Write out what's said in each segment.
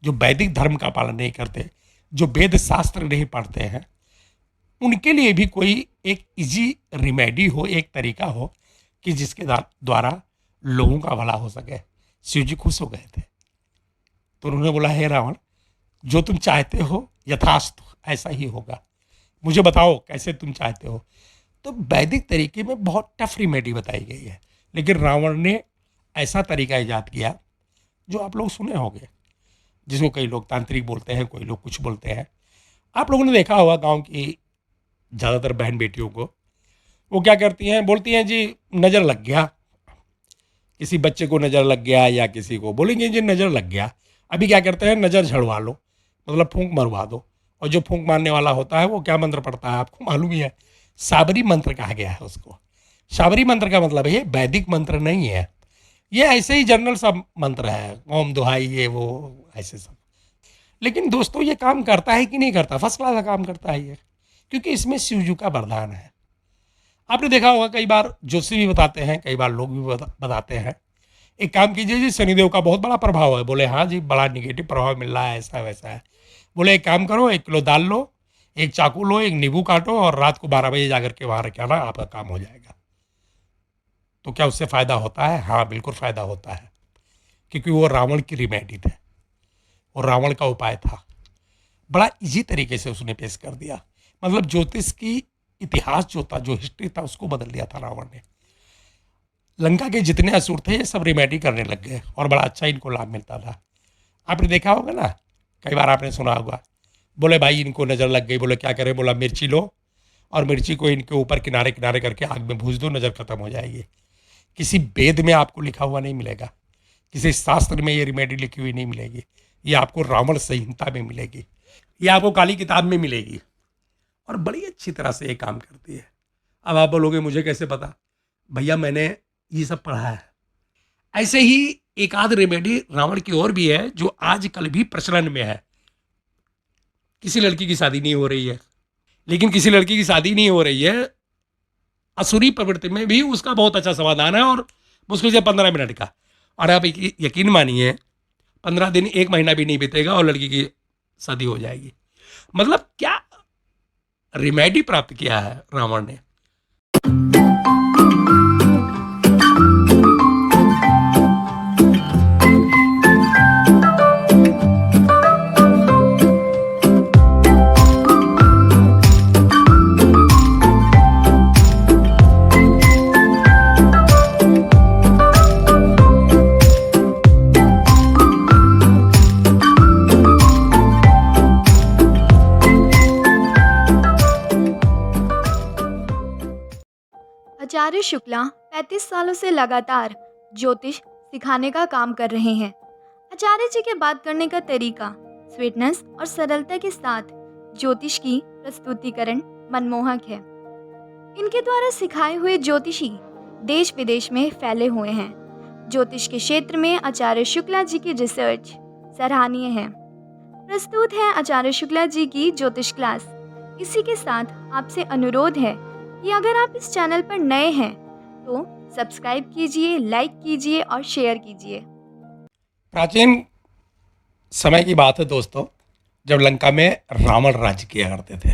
जो वैदिक धर्म का पालन नहीं करते, जो वेद शास्त्र नहीं पढ़ते हैं, उनके लिए भी कोई एक इजी रिमेडी हो, एक तरीका हो कि जिसके द्वारा लोगों का भला हो सके। शिव जी खुश हो गए थे, तो उन्होंने बोला, हे रावण, जो तुम चाहते हो यथास्तु ऐसा ही होगा, मुझे बताओ कैसे तुम चाहते हो। तो वैदिक तरीके में बहुत टफ रिमेडी बताई गई है, लेकिन रावण ने ऐसा तरीका ईजाद किया जो आप लोग सुने होंगे, जिसको कई लोग तांत्रिक बोलते हैं, कोई लोग कुछ बोलते हैं। आप लोगों ने देखा होगा गांव की ज़्यादातर बहन बेटियों को, वो क्या करती हैं, बोलती हैं जी नज़र लग गया, किसी बच्चे को नज़र लग गया या किसी को बोलेंगे जी नज़र लग गया। अभी क्या करते हैं, नज़र झड़वा लो, मतलब फूंक मरवा दो। और जो फूंक मारने वाला होता है वो क्या मंत्र पढ़ता है आपको मालूम ही है, साबरी मंत्र कहा गया है उसको। साबरी मंत्र का मतलब ये वैदिक मंत्र नहीं है, ये ऐसे ही जनरल सा मंत्र है, ओम दुहाई ये वो ऐसे सब। लेकिन दोस्तों ये काम करता है कि नहीं करता, फर्स्ट क्लास का काम करता है ये, क्योंकि इसमें शिवजी का वरदान है। आपने देखा होगा कई बार ज्योतिषी भी बताते हैं, कई बार लोग भी बताते हैं, एक काम कीजिए जी, शनिदेव का बहुत बड़ा प्रभाव है। बोले हाँ जी, बड़ा निगेटिव प्रभाव मिल रहा है, ऐसा वैसा है। बोले एक काम करो, 1 किलो दाल लो, एक चाकू लो, एक नींबू काटो और रात को 12 बजे जाकर के वहाँ रख आना, आपका काम हो जाएगा। तो क्या उससे फ़ायदा होता है? हाँ बिल्कुल फ़ायदा होता है, क्योंकि वो रावण की रिमेडी थे, वो रावण का उपाय था। बड़ा इजी तरीके से उसने पेश कर दिया, मतलब ज्योतिष की इतिहास जो था, जो हिस्ट्री था, उसको बदल दिया था रावण ने। लंका के जितने असुर थे ये सब रिमेडी करने लग गए और बड़ा अच्छा इनको लाभ मिलता था। आपने देखा होगा ना, कई बार आपने सुना होगा, बोले भाई इनको नज़र लग गई, बोले क्या करें, बोला मिर्ची लो और मिर्ची को इनके ऊपर किनारे किनारे करके आग में भूज दो, नज़र खत्म हो जाएगी। किसी वेद में आपको लिखा हुआ नहीं मिलेगा, किसी शास्त्र में ये रिमेडी लिखी हुई नहीं मिलेगी, ये आपको रावण संहिता में मिलेगी, ये आपको काली किताब में मिलेगी और बड़ी अच्छी तरह से ये काम करती है। अब आप बोलोगे मुझे कैसे पता, भैया मैंने ये सब पढ़ा है। ऐसे ही एक आध रेमेडी रावण की और भी है जो आजकल भी प्रचलन में है। किसी लड़की की शादी नहीं हो रही है, लेकिन किसी लड़की की शादी नहीं हो रही है, असुरी प्रवृत्ति में भी उसका बहुत अच्छा समाधान है और मुश्किल से 15 मिनट का। और आप यकीन मानिए 15 दिन 1 महीना भी नहीं बीतेगा और लड़की की शादी हो जाएगी। मतलब क्या रिमेडी प्राप्त किया है रावण ने। आचार्य शुक्ला 35 सालों से लगातार ज्योतिष सिखाने का काम कर रहे हैं। आचार्य जी के बात करने का तरीका स्वीटनेस और सरलता के साथ ज्योतिष की प्रस्तुतिकरण मनमोहक है। इनके द्वारा सिखाए हुए ज्योतिषी देश विदेश में फैले हुए हैं। ज्योतिष के क्षेत्र में आचार्य शुक्ला जी की रिसर्च सराहनीय है। प्रस्तुत है आचार्य शुक्ला जी की ज्योतिष क्लास। इसी के साथ आपसे अनुरोध है कि अगर आप इस चैनल पर नए हैं तो सब्सक्राइब कीजिए, लाइक कीजिए और शेयर कीजिए। प्राचीन समय की बात है दोस्तों, जब लंका में रावण राज्य किया करते थे,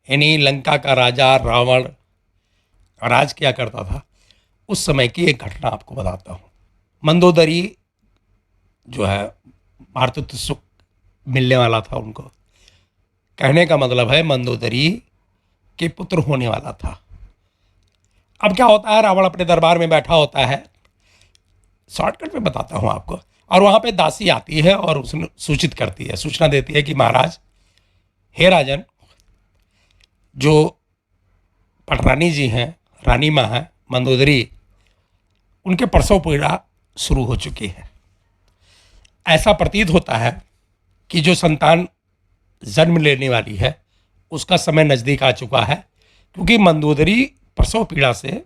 यानी लंका का राजा रावण राज किया करता था। उस समय की एक घटना आपको बताता हूँ। मंदोदरी जो है मातृत्व सुख मिलने वाला था उनको, कहने का मतलब है मंदोदरी के पुत्र होने वाला था। अब क्या होता है, रावण अपने दरबार में बैठा होता है, शॉर्टकट में बताता हूँ आपको, और वहाँ पे दासी आती है और उसने सूचित करती है, सूचना देती है कि महाराज, हे राजन, जो पटरानी जी हैं, रानी माँ हैं मंदोदरी, उनके प्रसव पीड़ा शुरू हो चुकी है। ऐसा प्रतीत होता है कि जो संतान जन्म लेने वाली है उसका समय नज़दीक आ चुका है, क्योंकि मंदोदरी प्रसव पीड़ा से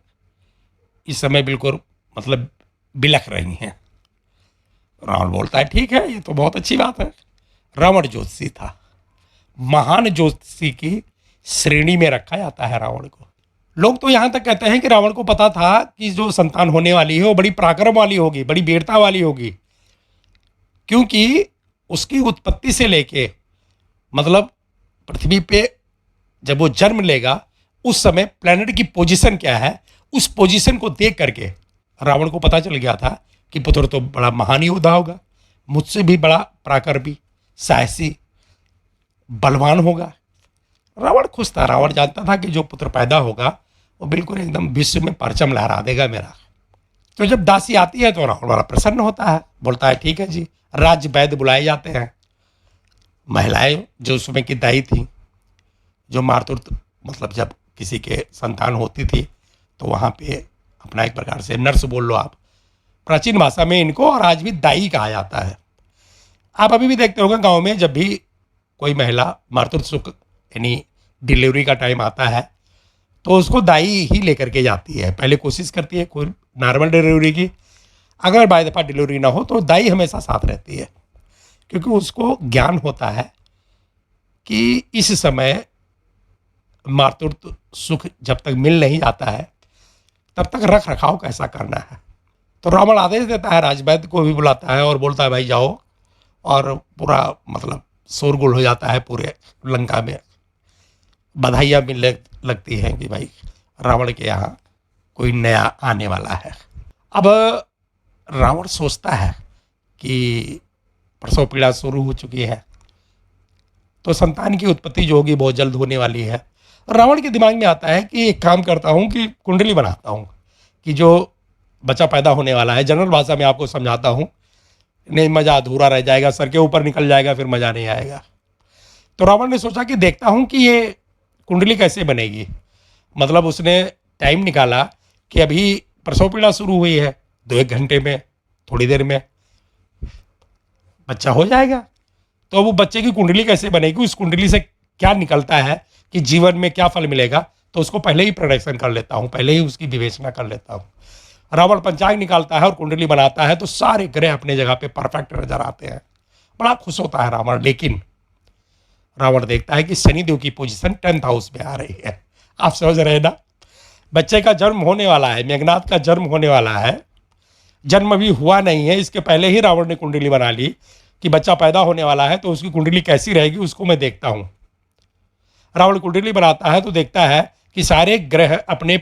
इस समय बिल्कुल मतलब बिलख रही हैं। रावण बोलता है ठीक है, ये तो बहुत अच्छी बात है। रावण ज्योतिषी था, महान ज्योतिषी की श्रेणी में रखा जाता है रावण को। लोग तो यहाँ तक कहते हैं कि रावण को पता था कि जो संतान होने वाली है वो बड़ी पराक्रम वाली होगी, बड़ी वीरता वाली होगी, क्योंकि उसकी उत्पत्ति से लेके मतलब पृथ्वी पे जब वो जन्म लेगा उस समय प्लेनेट की पोजीशन क्या है, उस पोजीशन को देख करके रावण को पता चल गया था कि पुत्र तो बड़ा महान योद्धा होगा, मुझसे भी बड़ा पराक्रमी, साहसी, बलवान होगा। रावण खुश था। रावण जानता था कि जो पुत्र पैदा होगा वो बिल्कुल एकदम विश्व में परचम लहरा देगा मेरा। तो जब दासी आती है तो रावण बड़ा प्रसन्न होता है, बोलता है ठीक है जी। राज्य वैद्य बुलाए जाते हैं। महिलाएं जो उस समय की दाई थी, जो मातृत्व मतलब जब किसी के संतान होती थी तो वहाँ पे अपना एक प्रकार से नर्स बोल लो आप, प्राचीन भाषा में इनको, और आज भी दाई कहा जाता है। आप अभी भी देखते होंगे गांव में जब भी कोई महिला मातृत्व सुख यानी डिलीवरी का टाइम आता है तो उसको दाई ही लेकर के जाती है। पहले कोशिश करती है कोई नॉर्मल डिलीवरी की, अगर बाय दफ़ा डिलीवरी ना हो तो दाई हमेशा साथ रहती है, क्योंकि उसको ज्ञान होता है कि इस समय मातृत्व सुख जब तक मिल नहीं जाता है तब तक रख रखाव कैसा करना है। तो रावण आदेश देता है, राजवैद्य को भी बुलाता है और बोलता है भाई जाओ, और पूरा मतलब शोरगुल हो जाता है पूरे लंका में। बधाइयाँ मिलने लगती हैं कि भाई रावण के यहाँ कोई नया आने वाला है। अब रावण सोचता है कि प्रसव पीड़ा शुरू हो चुकी है तो संतान की उत्पत्ति जो होगी बहुत जल्द होने वाली है। रावण के दिमाग में आता है कि एक काम करता हूँ कि कुंडली बनाता हूँ कि जो बच्चा पैदा होने वाला है, जनरल भाषा में आपको समझाता हूँ, नहीं मज़ा अधूरा रह जाएगा, सर के ऊपर निकल जाएगा, फिर मज़ा नहीं आएगा। तो रावण ने सोचा कि देखता हूँ कि ये कुंडली कैसे बनेगी। मतलब उसने टाइम निकाला कि अभी प्रसव पीड़ा शुरू हुई है, 2-1 घंटे में, थोड़ी देर में बच्चा हो जाएगा। तो वो बच्चे की कुंडली कैसे बनेगी, उस कुंडली से क्या निकलता है कि जीवन में क्या फल मिलेगा, तो उसको पहले ही प्रोडक्शन कर लेता हूँ, पहले ही उसकी विवेचना कर लेता हूँ। रावण पंचांग निकालता है और कुंडली बनाता है तो सारे ग्रह अपने जगह पे परफेक्ट नजर आते हैं। बड़ा खुश होता है रावण। लेकिन रावण देखता है कि शनिदेव की पोजीशन 10th हाउस में आ रही है। आप समझ रहे हैं ना, बच्चे का जन्म होने वाला है, मेघनाथ का जन्म होने वाला है, जन्म अभी हुआ नहीं है, इसके पहले ही रावण ने कुंडली बना ली कि बच्चा पैदा होने वाला है तो उसकी कुंडली कैसी रहेगी उसको मैं देखता हूँ। रावण कुंडली बनाता है तो देखता है कि सारे ग्रह अपने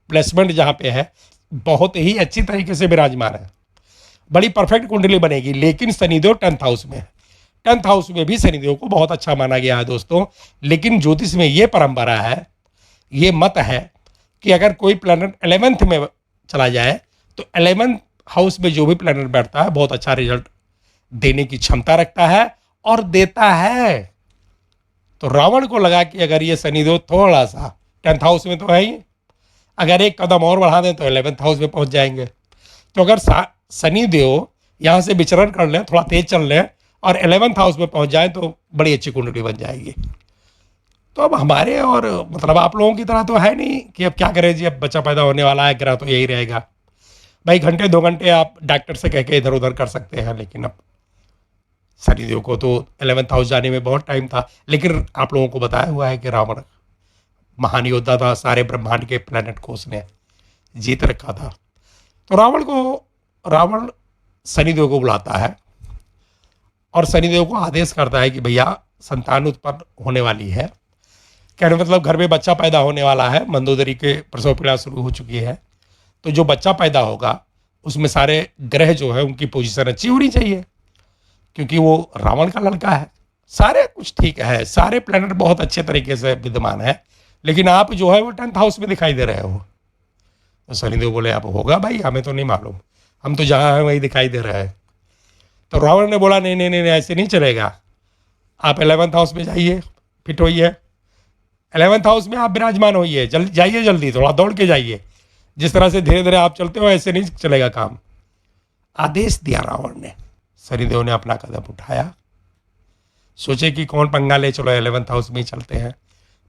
प्लेसमेंट जहाँ पे है बहुत ही अच्छी तरीके से विराजमान है, बड़ी परफेक्ट कुंडली बनेगी। लेकिन शनिदेव 10th हाउस में है। 10th हाउस में भी शनिदेव को बहुत अच्छा माना गया है दोस्तों। लेकिन ज्योतिष में ये परंपरा है, ये मत है कि अगर कोई प्लैनेट 11th में चला जाए तो 11th हाउस में जो भी प्लैनेट बैठता है बहुत अच्छा रिजल्ट देने की क्षमता रखता है और देता है। तो रावण को लगा कि अगर ये शनिदेव थोड़ा सा 10th हाउस में तो है ही, अगर एक कदम और बढ़ा दें तो 11th हाउस में पहुंच जाएंगे। तो अगर शनिदेव यहाँ से विचरण कर लें, थोड़ा तेज चल लें और 11th हाउस में पहुंच जाए तो बड़ी अच्छी कुंडली बन जाएगी। तो अब हमारे और मतलब आप लोगों की तरह तो है नहीं कि अब क्या करें जी, अब बच्चा पैदा होने वाला है, ग्रह तो यही रहेगा। भाई घंटे 2 घंटे आप डॉक्टर से कह के इधर उधर कर सकते हैं, लेकिन अब शनिदेव को तो 11th हाउस जाने में बहुत टाइम था। लेकिन आप लोगों को बताया हुआ है कि रावण महान योद्धा था, सारे ब्रह्मांड के प्लैनेट को उसने जीत रखा था। तो रावण शनिदेव को बुलाता है और शनिदेव को आदेश करता है कि भैया संतान उत्पन्न होने वाली है, कहने मतलब घर में बच्चा पैदा होने वाला है, मंदोदरी के प्रसव पीड़ा शुरू हो चुकी है, तो जो बच्चा पैदा होगा उसमें सारे ग्रह जो है उनकी पोजीशन अच्छी होनी चाहिए, क्योंकि वो रावण का लड़का है। सारे कुछ ठीक है, सारे प्लैनेट बहुत अच्छे तरीके से विद्यमान है, लेकिन आप जो है वो 10th हाउस में दिखाई दे रहे हो। तो शनिदेव बोले अब होगा भाई, हमें तो नहीं मालूम, हम तो जहाँ हैं वहीं दिखाई दे रहे हैं। तो रावण ने बोला नहीं नहीं नहीं ऐसे नहीं चलेगा, आप 11th हाउस में जाइए, फिट होइए, 11th हाउस में आप विराजमान होइए, जाइए जल्दी, थोड़ा दौड़ के जाइए, जिस तरह से धीरे धीरे आप चलते हो ऐसे नहीं चलेगा काम। आदेश दिया रावण ने। शनिदेव ने अपना कदम उठाया, सोचे कि कौन पंगा ले, चलो 11th हाउस में ही चलते हैं।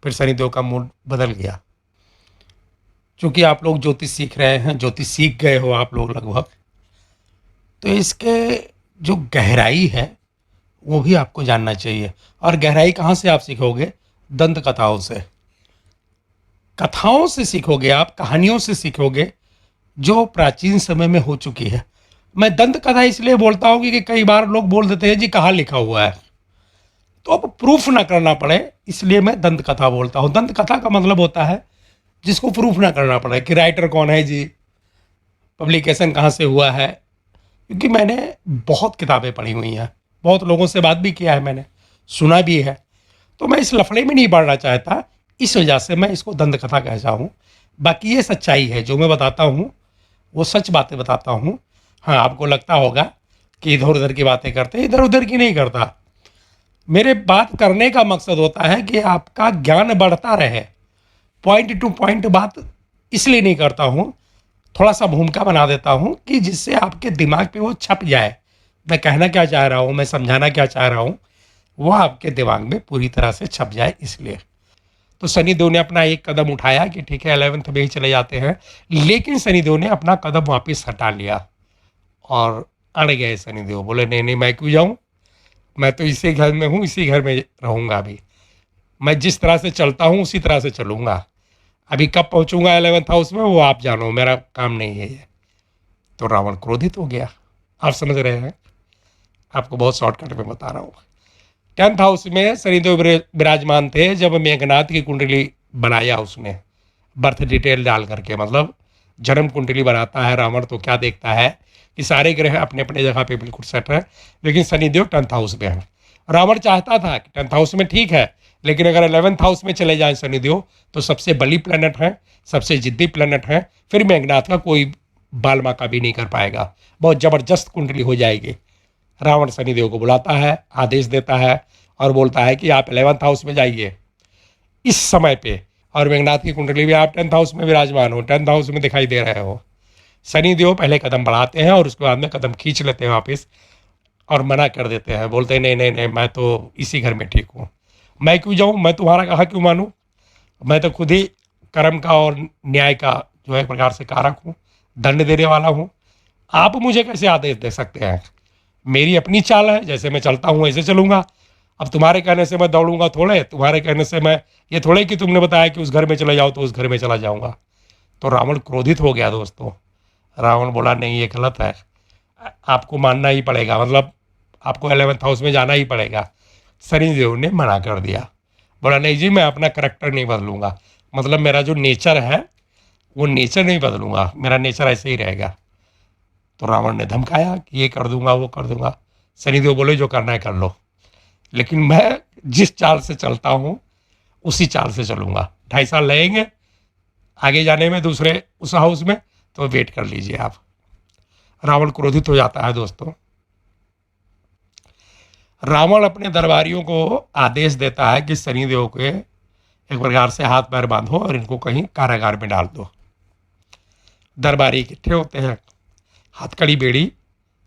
फिर शनिदेव का मूड बदल गया। चूँकि आप लोग ज्योतिष सीख रहे हैं, ज्योतिष सीख गए हो आप लोग लगभग, तो इसके जो गहराई है वो भी आपको जानना चाहिए। और गहराई कहाँ से आप सीखोगे? दंत कथाओं से। कथाओं से सीखोगे आप, कहानियों से सीखोगे जो प्राचीन समय में हो चुकी है। मैं दंत कथा इसलिए बोलता हूँ कि कई बार लोग बोल देते हैं जी कहाँ लिखा हुआ है, तो अब प्रूफ ना करना पड़े इसलिए मैं दंत कथा बोलता हूँ। दंत कथा का मतलब होता है जिसको प्रूफ ना करना पड़े कि राइटर कौन है जी, पब्लिकेशन कहाँ से हुआ है। क्योंकि मैंने बहुत किताबें पढ़ी हुई हैं, बहुत लोगों से बात भी किया है, मैंने सुना भी है, तो मैं इस लफड़े में नहीं पड़ना चाहता, इस वजह से मैं इसको दंत कथा कहता हूँ। बाकी ये सच्चाई है, जो मैं बताता हूँ वो सच बातें बताता हूँ। हाँ, आपको लगता होगा कि इधर उधर की बातें करते हैं, इधर उधर की नहीं करता। मेरे बात करने का मकसद होता है कि आपका ज्ञान बढ़ता रहे। पॉइंट टू पॉइंट बात इसलिए नहीं करता हूँ, थोड़ा सा भूमिका बना देता हूँ कि जिससे आपके दिमाग पे वो छप जाए। मैं कहना क्या चाह रहा हूँ, मैं समझाना क्या चाह रहा हूँ, वो आपके दिमाग में पूरी तरह से छप जाए इसलिए। तो सनी देओल ने अपना एक कदम उठाया कि ठीक है 11th में ही चले जाते हैं, लेकिन सनी देओल ने अपना कदम वापस हटा लिया और अड़ गए सनी देओल। बोले नहीं नहीं, मैं क्यों जाऊँ, मैं तो इसी घर में हूँ, इसी घर में रहूँगा। अभी मैं जिस तरह से चलता हूँ उसी तरह से चलूँगा। अभी कब पहुँचूँगा 11th हाउस में वो आप जानो, मेरा काम नहीं है ये। तो रावण क्रोधित हो गया। आप समझ रहे हैं, आपको बहुत शॉर्टकट में बता रहा हूँ। 10th हाउस में शनिदेव विराजमान थे जब मेघनाथ की कुंडली बनाया उसने, बर्थ डिटेल डाल करके, मतलब जन्म कुंडली बनाता है रावण, तो क्या देखता है कि सारे ग्रह अपने अपने जगह पे बिल्कुल सेट है, लेकिन शनिदेव 10th हाउस में है। रावण चाहता था कि 10th हाउस में ठीक है, लेकिन अगर 11th हाउस में चले जाएं शनिदेव तो सबसे बली प्लेनेट है, सबसे जिद्दी प्लेनेट है, फिर मेघनाथ का कोई बाल बांका भी नहीं कर पाएगा, बहुत ज़बरदस्त कुंडली हो जाएगी। रावण शनिदेव को बुलाता है, आदेश देता है और बोलता है कि आप 11th हाउस में जाइए इस समय पे, और मेघनाथ की कुंडली भी आप 10th हाउस में विराजमान हो, 10th हाउस में दिखाई दे रहे हो। शनिदेव पहले कदम बढ़ाते हैं और उसके बाद में कदम खींच लेते हैं वापस और मना कर देते हैं, बोलते हैं नहीं नहीं नहीं, मैं तो इसी घर में ठीक हूँ, मैं क्यों जाऊँ, मैं तुम्हारा कहा क्यों मानूँ, मैं तो खुद ही कर्म का और न्याय का जो है एक प्रकार से कारक हूँ, दंड देने वाला हूँ। आप मुझे कैसे आदेश दे सकते हैं, मेरी अपनी चाल है, जैसे मैं चलता हूँ ऐसे चलूँगा। अब तुम्हारे कहने से मैं दौड़ूंगा थोड़े, तुम्हारे कहने से मैं ये थोड़े कि तुमने बताया कि उस घर में चले जाओ तो उस घर में चला जाऊँगा। तो रावण क्रोधित हो गया दोस्तों। रावण बोला नहीं, ये गलत है, आपको मानना ही पड़ेगा, मतलब आपको 11th हाउस में जाना ही पड़ेगा। शनिदेव ने मना कर दिया, बोला नहीं जी, मैं अपना करेक्टर नहीं बदलूंगा, मतलब मेरा जो नेचर है वो नेचर नहीं बदलूंगा, मेरा नेचर ऐसे ही रहेगा। तो रावण ने धमकाया कि ये कर दूंगा वो कर दूंगा। शनिदेव बोले जो करना है कर लो, लेकिन मैं जिस चाल से चलता हूँ उसी चाल से चलूंगा। 2.5 साल लगेंगे आगे जाने में दूसरे उस हाउस में, तो वेट कर लीजिए आप। रावण क्रोधित हो जाता है दोस्तों। रावण अपने दरबारियों को आदेश देता है कि शनिदेव के एक प्रकार से हाथ पैर बांधो और इनको कहीं कारागार में डाल दो। दरबारी इकट्ठे होते हैं, हथकड़ी बेड़ी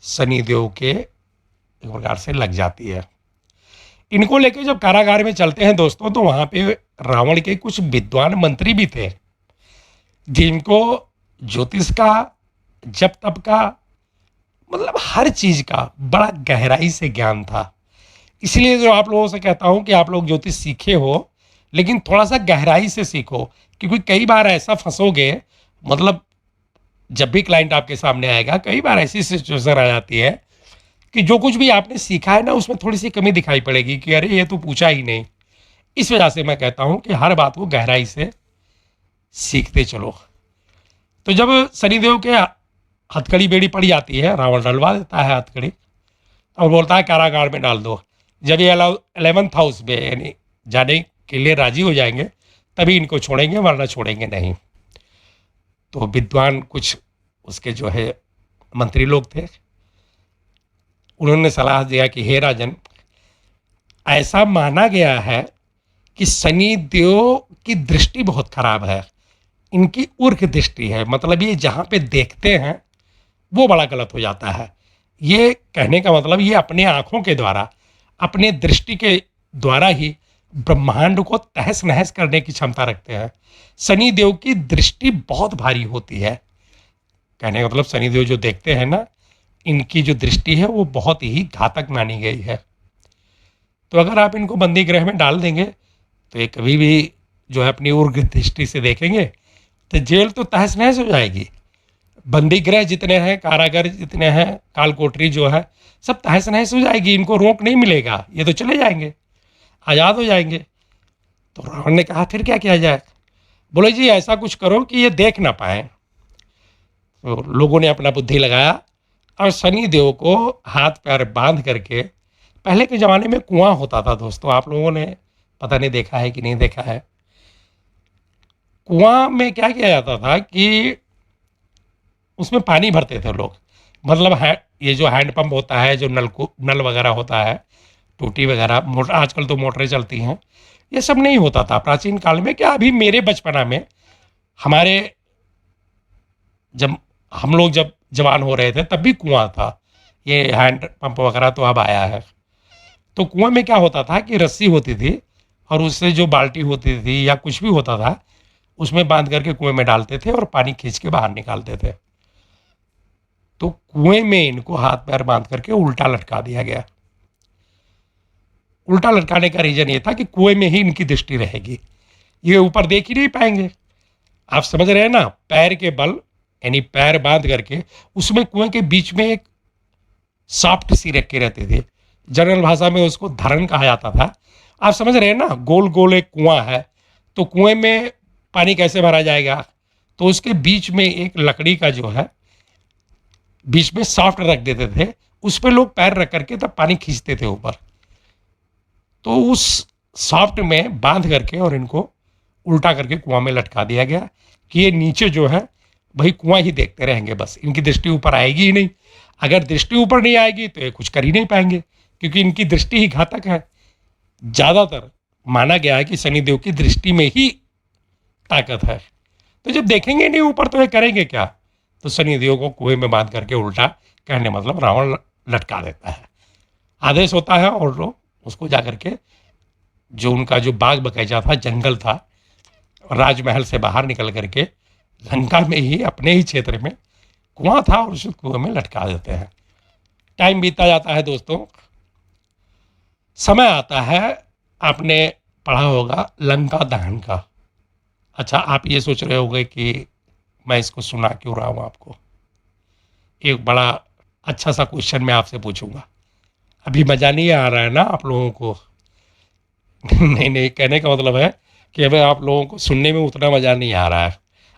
शनिदेव के एक प्रकार से लग जाती है। इनको लेके जब कारागार में चलते हैं दोस्तों, तो वहां पे रावण के कुछ विद्वान मंत्री भी थे जिनको ज्योतिष का, जप तप का, मतलब हर चीज का बड़ा गहराई से ज्ञान था। इसलिए जो आप लोगों से कहता हूं कि आप लोग ज्योतिष सीखे हो, लेकिन थोड़ा सा गहराई से सीखो, क्योंकि कई बार ऐसा फंसोगे, मतलब जब भी क्लाइंट आपके सामने आएगा कई बार ऐसी सिचुएशन आ जाती है कि जो कुछ भी आपने सीखा है ना उसमें थोड़ी सी कमी दिखाई पड़ेगी कि अरे ये तो पूछा ही नहीं। इस वजह से मैं कहता हूं कि हर बात को गहराई से सीखते चलो। तो जब शनिदेव के हथकड़ी बेड़ी पड़ जाती है, रावण डलवा देता है हथकड़ी और बोलता है कारागार में डाल दो। जब ये 11th हाउस में यानी जाने के लिए राजी हो जाएंगे तभी इनको छोड़ेंगे, वरना छोड़ेंगे नहीं। तो विद्वान कुछ उसके जो है मंत्री लोग थे, उन्होंने सलाह दिया कि हे राजन, ऐसा माना गया है कि शनि देव की दृष्टि बहुत खराब है, इनकी उर्क दृष्टि है, मतलब ये जहाँ पे देखते हैं वो बड़ा गलत हो जाता है। ये कहने का मतलब ये अपने आँखों के द्वारा, अपने दृष्टि के द्वारा ही ब्रह्मांड को तहस नहस करने की क्षमता रखते हैं। शनि देव की दृष्टि बहुत भारी होती है। कहने का मतलब शनि देव जो देखते हैं ना, इनकी जो दृष्टि है वो बहुत ही घातक मानी गई है। तो अगर आप इनको बंदी गृह में डाल देंगे तो ये कभी भी जो है अपनी उर्ग दृष्टि से देखेंगे तो जेल तो तहस नहस हो जाएगी। बंदी गृह जितने हैं, कारागार जितने हैं, काल कोठरी जो है, सब तहस नहस हो जाएगी, इनको रोक नहीं मिलेगा, ये तो चले जाएंगे, आज़ाद हो जाएंगे। तो रावण ने कहा फिर क्या किया जाए? बोले जी ऐसा कुछ करो कि ये देख ना पाए। तो लोगों ने अपना बुद्धि लगाया और शनि देव को हाथ पैर बांध करके, पहले के ज़माने में कुआं होता था दोस्तों, आप लोगों ने पता नहीं देखा है कि नहीं देखा है। कुआं में क्या किया जाता था कि उसमें पानी भरते थे लोग, मतलब है ये जो हैंड पंप होता है, जो नल वगैरह होता है, टूटी वगैरह, मोटर, आजकल तो मोटरें चलती हैं, ये सब नहीं होता था प्राचीन काल में। क्या अभी मेरे बचपना में, हमारे जब हम लोग जब जवान हो रहे थे तब भी कुआं था, ये हैंड पंप वगैरह तो अब आया है। तो कुआं में क्या होता था कि रस्सी होती थी और उससे जो बाल्टी होती थी या कुछ भी होता था उसमें बांध करके कुएं में डालते थे और पानी खींच के बाहर निकालते थे। तो कुएं में इनको हाथ पैर बांध करके उल्टा लटका दिया गया। उल्टा लटकाने का रीजन ये था कि कुएं में ही इनकी दृष्टि रहेगी, ये ऊपर देख ही नहीं पाएंगे। आप समझ रहे हैं ना, पैर के बल, यानी पैर बांध करके उसमें कुएं के बीच में एक सॉफ्ट सी रखे रहते थे, जनरल भाषा में उसको धरण कहा जाता था। आप समझ रहे हैं ना, गोल गोल एक कुआं है, तो कुएं में पानी कैसे भरा जाएगा? तो उसके बीच में एक लकड़ी का जो है, बीच में सॉफ्ट रख देते थे, उस पर लोग पैर रख करके तब पानी खींचते थे ऊपर। तो उस सॉफ्ट में बांध करके और इनको उल्टा करके कुआं में लटका दिया गया कि ये नीचे जो है वही कुआं ही देखते रहेंगे, बस इनकी दृष्टि ऊपर आएगी ही नहीं। अगर दृष्टि ऊपर नहीं आएगी तो ये कुछ कर ही नहीं पाएंगे, क्योंकि इनकी दृष्टि ही घातक है। ज़्यादातर माना गया है कि शनिदेव की दृष्टि में ही ताकत है। तो जब देखेंगे नहीं ऊपर तो ये करेंगे क्या? तो शनिदेव को कुएं में बांध करके उल्टा, कहने मतलब रावण लटका देता है। आदेश होता है और लोग उसको जा करके, जो उनका जो बाग बगीचा था, जंगल था, राजमहल से बाहर निकल करके लंका में ही अपने ही क्षेत्र में कुआं था और उस कुएं में लटका देते हैं। टाइम बीतता जाता है दोस्तों, समय आता है, आपने पढ़ा होगा लंका दहन का। अच्छा, आप ये सोच रहे होंगे कि मैं इसको सुना क्यों रहा हूँ आपको। एक बड़ा अच्छा सा क्वेश्चन मैं आपसे पूछूंगा। अभी मज़ा नहीं आ रहा है ना आप लोगों को? नहीं नहीं, कहने का मतलब है कि अभी आप लोगों को सुनने में उतना मज़ा नहीं आ रहा है।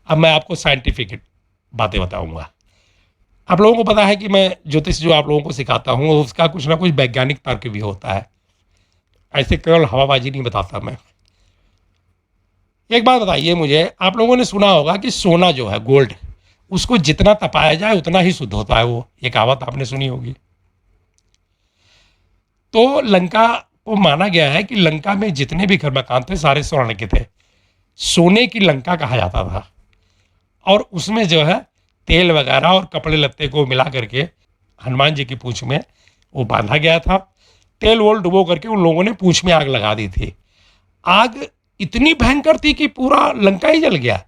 अब मैं आपको साइंटिफिक बातें बताऊंगा। आप लोगों को पता है कि मैं ज्योतिष जो आप लोगों को सिखाता हूँ उसका कुछ ना कुछ वैज्ञानिक तर्क भी होता है, ऐसे केवल हवाबाजी नहीं बताता मैं। एक बात बताइए मुझे, आप लोगों ने सुना होगा कि सोना जो है, गोल्ड, उसको जितना तपाया जाए उतना ही शुद्ध होता है, वो ये कहावत आपने सुनी होगी। तो लंका को माना गया है कि लंका में जितने भी घर मकान थे सारे स्वर्ण के थे, सोने की लंका कहा जाता था। और उसमें जो है तेल वगैरह और कपड़े लत्ते को मिला करके हनुमान जी की पूंछ में वो बांधा गया था। तेल वोल डुबो करके उन लोगों ने पूंछ में आग लगा दी थी। आग इतनी भयंकर थी कि पूरा लंका ही जल गया,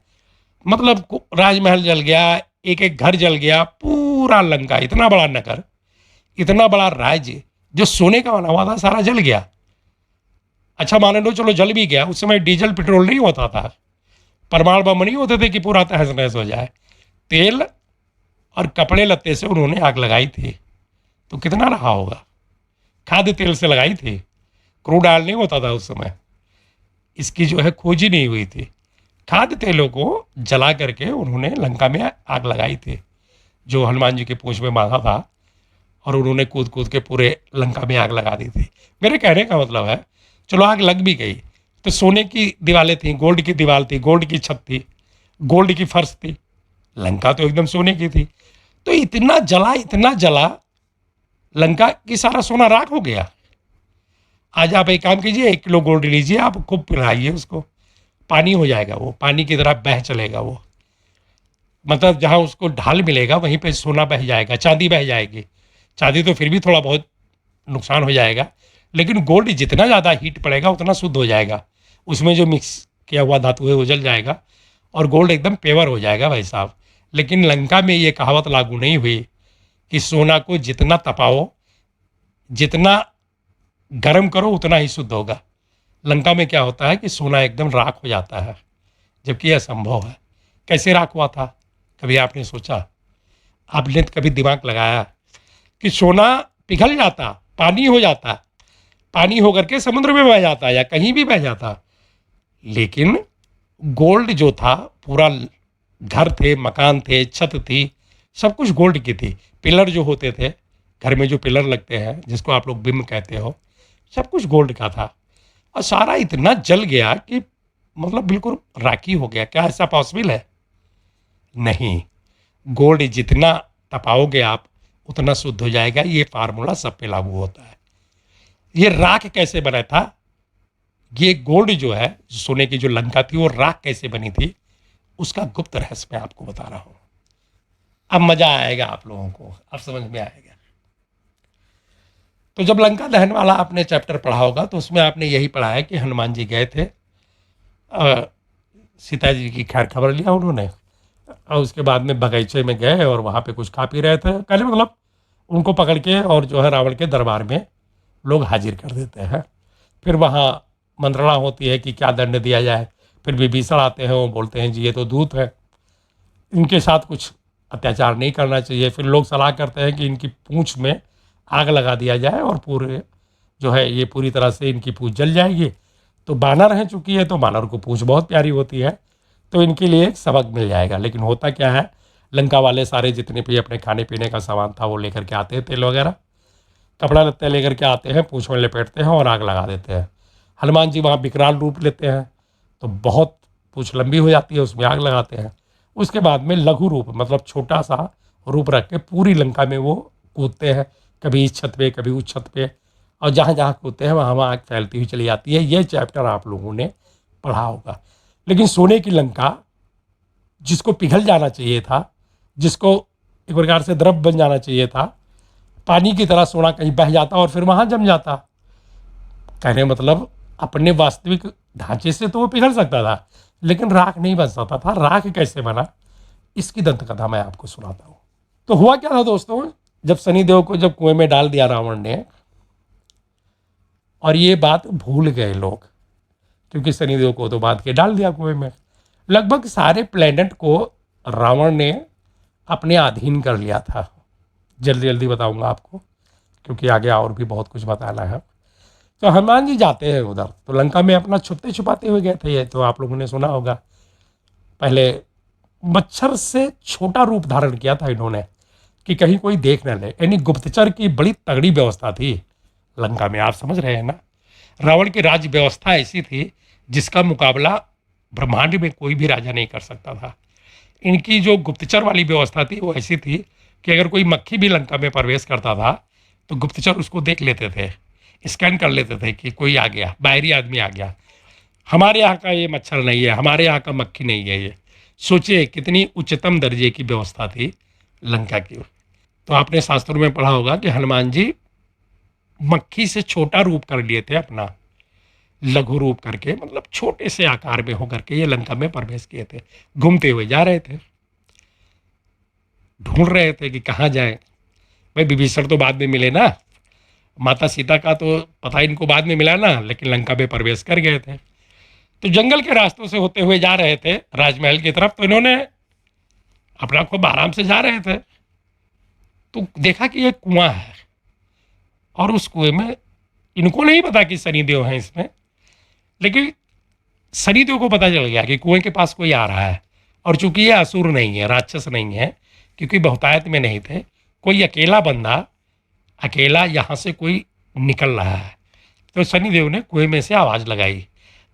मतलब राजमहल जल गया, एक एक घर जल गया, पूरा लंका, इतना बड़ा नगर, इतना बड़ा राज्य जो सोने का बना हुआ था, सारा जल गया। अच्छा मान लो चलो जल भी गया, उस समय डीजल पेट्रोल नहीं होता था, परमाणु बम नहीं होते थे कि पूरा तहस नहस हो जाए। तेल और कपड़े लत्ते से उन्होंने आग लगाई थी, तो कितना रहा होगा? खाद्य तेल से लगाई थी, क्रूड ऑयल नहीं होता था उस समय, इसकी जो है खोज ही नहीं हुई थी। खाद्य तेलों को जला करके उन्होंने लंका में आग लगाई थी, जो हनुमान जी के पूंछ में बांधा था, और उन्होंने कूद कूद के पूरे लंका में आग लगा दी थी। मेरे कहने का मतलब है, चलो आग लग भी गई तो सोने की दीवारें थी, गोल्ड की दीवार थी, गोल्ड की छत थी, गोल्ड की फर्श थी, लंका तो एकदम सोने की थी। तो इतना जला, लंका की सारा सोना राख हो गया। आज आप एक काम कीजिए, 1 किलो गोल्ड लीजिए, आप खूब पिघलाइए उसको, पानी हो जाएगा, वो पानी की तरह बह चलेगा वो, मतलब जहाँ उसको ढाल मिलेगा वहीं पे सोना बह जाएगा, चांदी बह जाएगी। चांदी तो फिर भी थोड़ा बहुत नुकसान हो जाएगा, लेकिन गोल्ड जितना ज़्यादा हीट पड़ेगा उतना शुद्ध हो जाएगा, उसमें जो मिक्स किया हुआ धातु है वो जल जाएगा और गोल्ड एकदम पेवर हो जाएगा भाई साहब। लेकिन लंका में ये कहावत लागू नहीं हुई कि सोना को जितना तपाओ, जितना गर्म करो उतना ही शुद्ध होगा। लंका में क्या होता है कि सोना एकदम राख हो जाता है, जबकि यह संभव है। कैसे राख हुआ था, कभी आपने सोचा? आपने कभी दिमाग लगाया कि सोना पिघल जाता, पानी हो जाता, पानी होकर के समुद्र में बह जाता या कहीं भी बह जाता, लेकिन गोल्ड जो था पूरा, घर थे, मकान थे, छत थी, सब कुछ गोल्ड की थी। पिलर जो होते थे घर में, जो पिलर लगते हैं जिसको आप लोग बिम्ब कहते हो, सब कुछ गोल्ड का था। और सारा इतना जल गया कि मतलब बिल्कुल राखी हो गया। क्या ऐसा पॉसिबल है? नहीं। गोल्ड जितना तपाओगे आप उतना शुद्ध हो जाएगा। ये फार्मूला सब पे लागू होता है। ये राख कैसे बना था? ये गोल्ड जो है, सोने की जो लंका थी, वो राख कैसे बनी थी, उसका गुप्त रहस्य मैं आपको बता रहा हूं। अब मजा आएगा आप लोगों को, अब समझ में आएगा। तो जब लंका दहन वाला आपने चैप्टर पढ़ा होगा तो उसमें आपने यही पढ़ा है कि हनुमान जी गए थे, सीता जी की खैर खबर लिया उन्होंने, और उसके बाद में बगीचे में गए और वहाँ पे कुछ खा पी रहे थे। पहले मतलब उनको पकड़ के और जो है रावण के दरबार में लोग हाजिर कर देते हैं। फिर वहाँ मंत्रणा होती है कि क्या दंड दिया जाए। फिर विभीषण आते हैं, वो बोलते हैं जी ये तो दूत है, इनके साथ कुछ अत्याचार नहीं करना चाहिए। फिर लोग सलाह करते हैं कि इनकी पूंछ में आग लगा दिया जाए और पूरे जो है ये पूरी तरह से इनकी पूंछ जल जाएगी। तो बानर है, चूंकि है तो बानर को पूंछ बहुत प्यारी होती है, तो इनके लिए एक सबक मिल जाएगा। लेकिन होता क्या है, लंका वाले सारे जितने भी अपने खाने पीने का सामान था वो लेकर के आते हैं, तेल वगैरह, कपड़ा लत्ते लेकर के आते हैं, पूंछ में लपेटते हैं और आग लगा देते हैं। हनुमान जी वहाँ विकराल रूप लेते हैं, तो बहुत पूंछ लंबी हो जाती है, उसमें आग लगाते हैं। उसके बाद में लघु रूप मतलब छोटा सा रूप रख के पूरी लंका में वो कूदते हैं, कभी इस छत पे कभी उस छत पे, और जहाँ जहाँ कूदते हैं वहाँ वहाँ आग फैलती हुई चली जाती है। ये चैप्टर आप लोगों ने पढ़ा होगा। लेकिन सोने की लंका जिसको पिघल जाना चाहिए था, जिसको एक प्रकार से द्रव बन जाना चाहिए था, पानी की तरह सोना कहीं बह जाता और फिर वहाँ जम जाता। कहने मतलब अपने वास्तविक ढांचे से तो वो पिघल सकता था, लेकिन राख नहीं बन सकता था। राख कैसे बना, इसकी दंत कथा मैं आपको सुनाता हूँ। तो हुआ क्या था दोस्तों, जब शनिदेव को जब कुएं में डाल दिया रावण ने, और ये बात भूल गए लोग, क्योंकि शनिदेव को तो बांध के डाल दिया कुएं में। लगभग सारे प्लेनेट को रावण ने अपने अधीन कर लिया था। जल्दी जल्दी बताऊंगा आपको, क्योंकि आगे और भी बहुत कुछ बताना है। तो हनुमान जी जाते हैं उधर, तो लंका में अपना छुपते छुपाते हुए गए थे। ये तो आप लोगों ने सुना होगा। पहले मच्छर से छोटा रूप धारण किया था इन्होंने कि कहीं कोई देख न ले, यानी गुप्तचर की बड़ी तगड़ी व्यवस्था थी लंका में। आप समझ रहे हैं ना, रावण की राज्य व्यवस्था ऐसी थी जिसका मुकाबला ब्रह्मांड में कोई भी राजा नहीं कर सकता था। इनकी जो गुप्तचर वाली व्यवस्था थी वो ऐसी थी कि अगर कोई मक्खी भी लंका में प्रवेश करता था तो गुप्तचर उसको देख लेते थे, स्कैन कर लेते थे कि कोई आ गया, बाहरी आदमी आ गया, हमारे यहाँ का ये मच्छर नहीं है, हमारे यहाँ का मक्खी नहीं है ये। सोचिए कितनी उच्चतम दर्जे की व्यवस्था थी लंका की। तो आपने शास्त्रों में पढ़ा होगा कि हनुमान जी मक्खी से छोटा रूप कर लिए थे अपना, लघु रूप करके, मतलब छोटे से आकार में होकर के ये लंका में प्रवेश किए थे। घूमते हुए जा रहे थे, ढूंढ रहे थे कि कहाँ जाए। भाई विभीषण तो बाद में मिले ना, माता सीता का तो पता इनको बाद में मिला ना, लेकिन लंका में प्रवेश कर गए थे। तो जंगल के रास्तों से होते हुए जा रहे थे राजमहल की तरफ। तो इन्होंने अपना खूब आराम से जा रहे थे, तो देखा कि एक कुआं है, और उस कुएं में इनको नहीं पता कि शनिदेव हैं इसमें, लेकिन शनिदेव को पता चल गया कि कुएं के पास कोई आ रहा है। और चूंकि ये असुर नहीं है, राक्षस नहीं है, क्योंकि बहुतायत में नहीं थे, कोई अकेला बंदा, अकेला यहाँ से कोई निकल रहा है। तो शनिदेव ने कुएं में से आवाज़ लगाई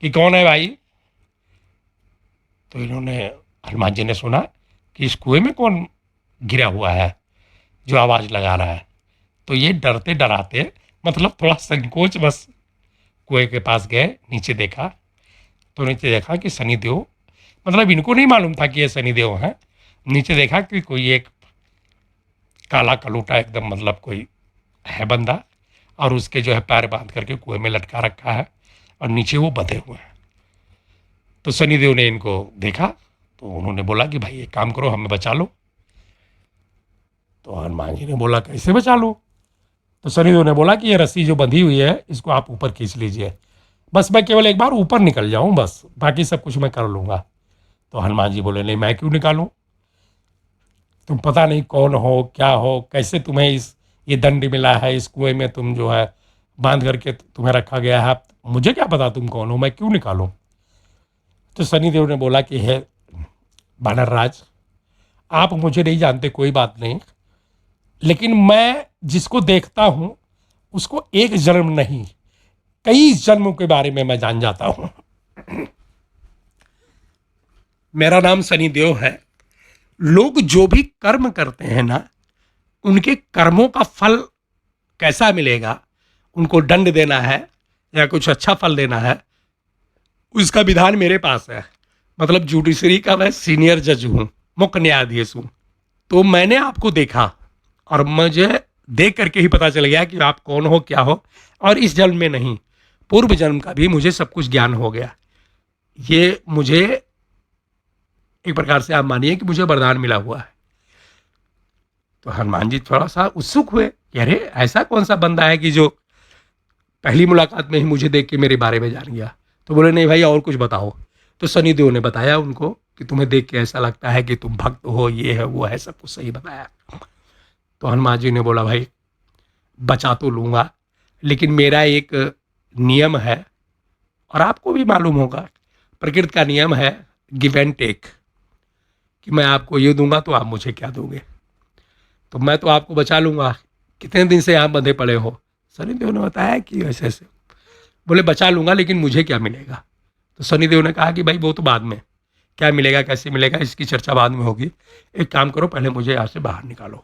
कि कौन है भाई। तो इन्होंने, हनुमान जी ने सुना कि इस कुएं में कौन गिरा हुआ है जो आवाज़ लगा रहा है। तो ये डरते डराते, मतलब थोड़ा संकोच बस, कुएं के पास गए, नीचे देखा। तो नीचे देखा कि शनिदेव, मतलब इनको नहीं मालूम था कि ये शनिदेव हैं। नीचे देखा कि कोई एक काला कलूटा एकदम, मतलब कोई है बंदा, और उसके जो है पैर बांध करके कुएं में लटका रखा है और नीचे वो बंधे हुए हैं। तो शनिदेव ने इनको देखा, तो उन्होंने बोला कि भाई एक काम करो, हमें बचा लो। तो हनुमान जी ने बोला कैसे बचा लो। तो शनिदेव ने बोला कि ये रस्सी जो बंधी हुई है इसको आप ऊपर खींच लीजिए, बस मैं केवल एक बार ऊपर निकल जाऊं, बस बाकी सब कुछ मैं कर लूँगा। तो हनुमान जी बोले नहीं, मैं क्यों निकालूं। तुम पता नहीं कौन हो, क्या हो, कैसे तुम्हें इस ये दंड मिला है, इस कुएं में तुम जो है बांध करके तुम्हें रखा गया है, मुझे क्या पता तुम कौन हो, मैं क्यों निकालूं। तो सनी देओल ने बोला कि हे वानर राज, आप मुझे नहीं जानते, कोई बात नहीं, लेकिन मैं जिसको देखता हूं उसको एक जन्म नहीं, कई जन्मों के बारे में मैं जान जाता हूं। मेरा नाम सनी देओल है। लोग जो भी कर्म करते हैं ना, उनके कर्मों का फल कैसा मिलेगा, उनको दंड देना है या कुछ अच्छा फल देना है, उसका विधान मेरे पास है। मतलब जुडिशरी का मैं सीनियर जज हूँ, मुख्य न्यायाधीश हूँ। तो मैंने आपको देखा और मुझे देख करके ही पता चल गया कि आप कौन हो, क्या हो, और इस जन्म में नहीं, पूर्व जन्म का भी मुझे सब कुछ ज्ञान हो गया। ये मुझे एक प्रकार से आप मानिए कि मुझे वरदान मिला हुआ है। तो हनुमान जी थोड़ा सा उत्सुक हुए कि अरे ऐसा कौन सा बंदा है कि जो पहली मुलाकात में ही मुझे देख के मेरे बारे में जान गया। तो बोले नहीं भाई, और कुछ बताओ। तो सनी देओल ने बताया उनको कि तुम्हें देख के ऐसा लगता है कि तुम भक्त हो, ये है वो है, सब कुछ सही बताया। तो हनुमान जी ने बोला भाई बचा तो लूँगा, लेकिन मेरा एक नियम है, और आपको भी मालूम होगा, प्रकृति का नियम है गिव एंड टेक, कि मैं आपको ये दूंगा तो आप मुझे क्या दोगे। तो मैं तो आपको बचा लूँगा, कितने दिन से यहाँ बंधे पड़े हो। सनी देओल ने बताया कि ऐसे ऐसे। बोले बचा लूँगा, लेकिन मुझे क्या मिलेगा। तो सनी देओल ने कहा कि भाई वो तो बाद में, क्या मिलेगा कैसे मिलेगा इसकी चर्चा बाद में होगी, एक काम करो पहले मुझे यहाँ से बाहर निकालो।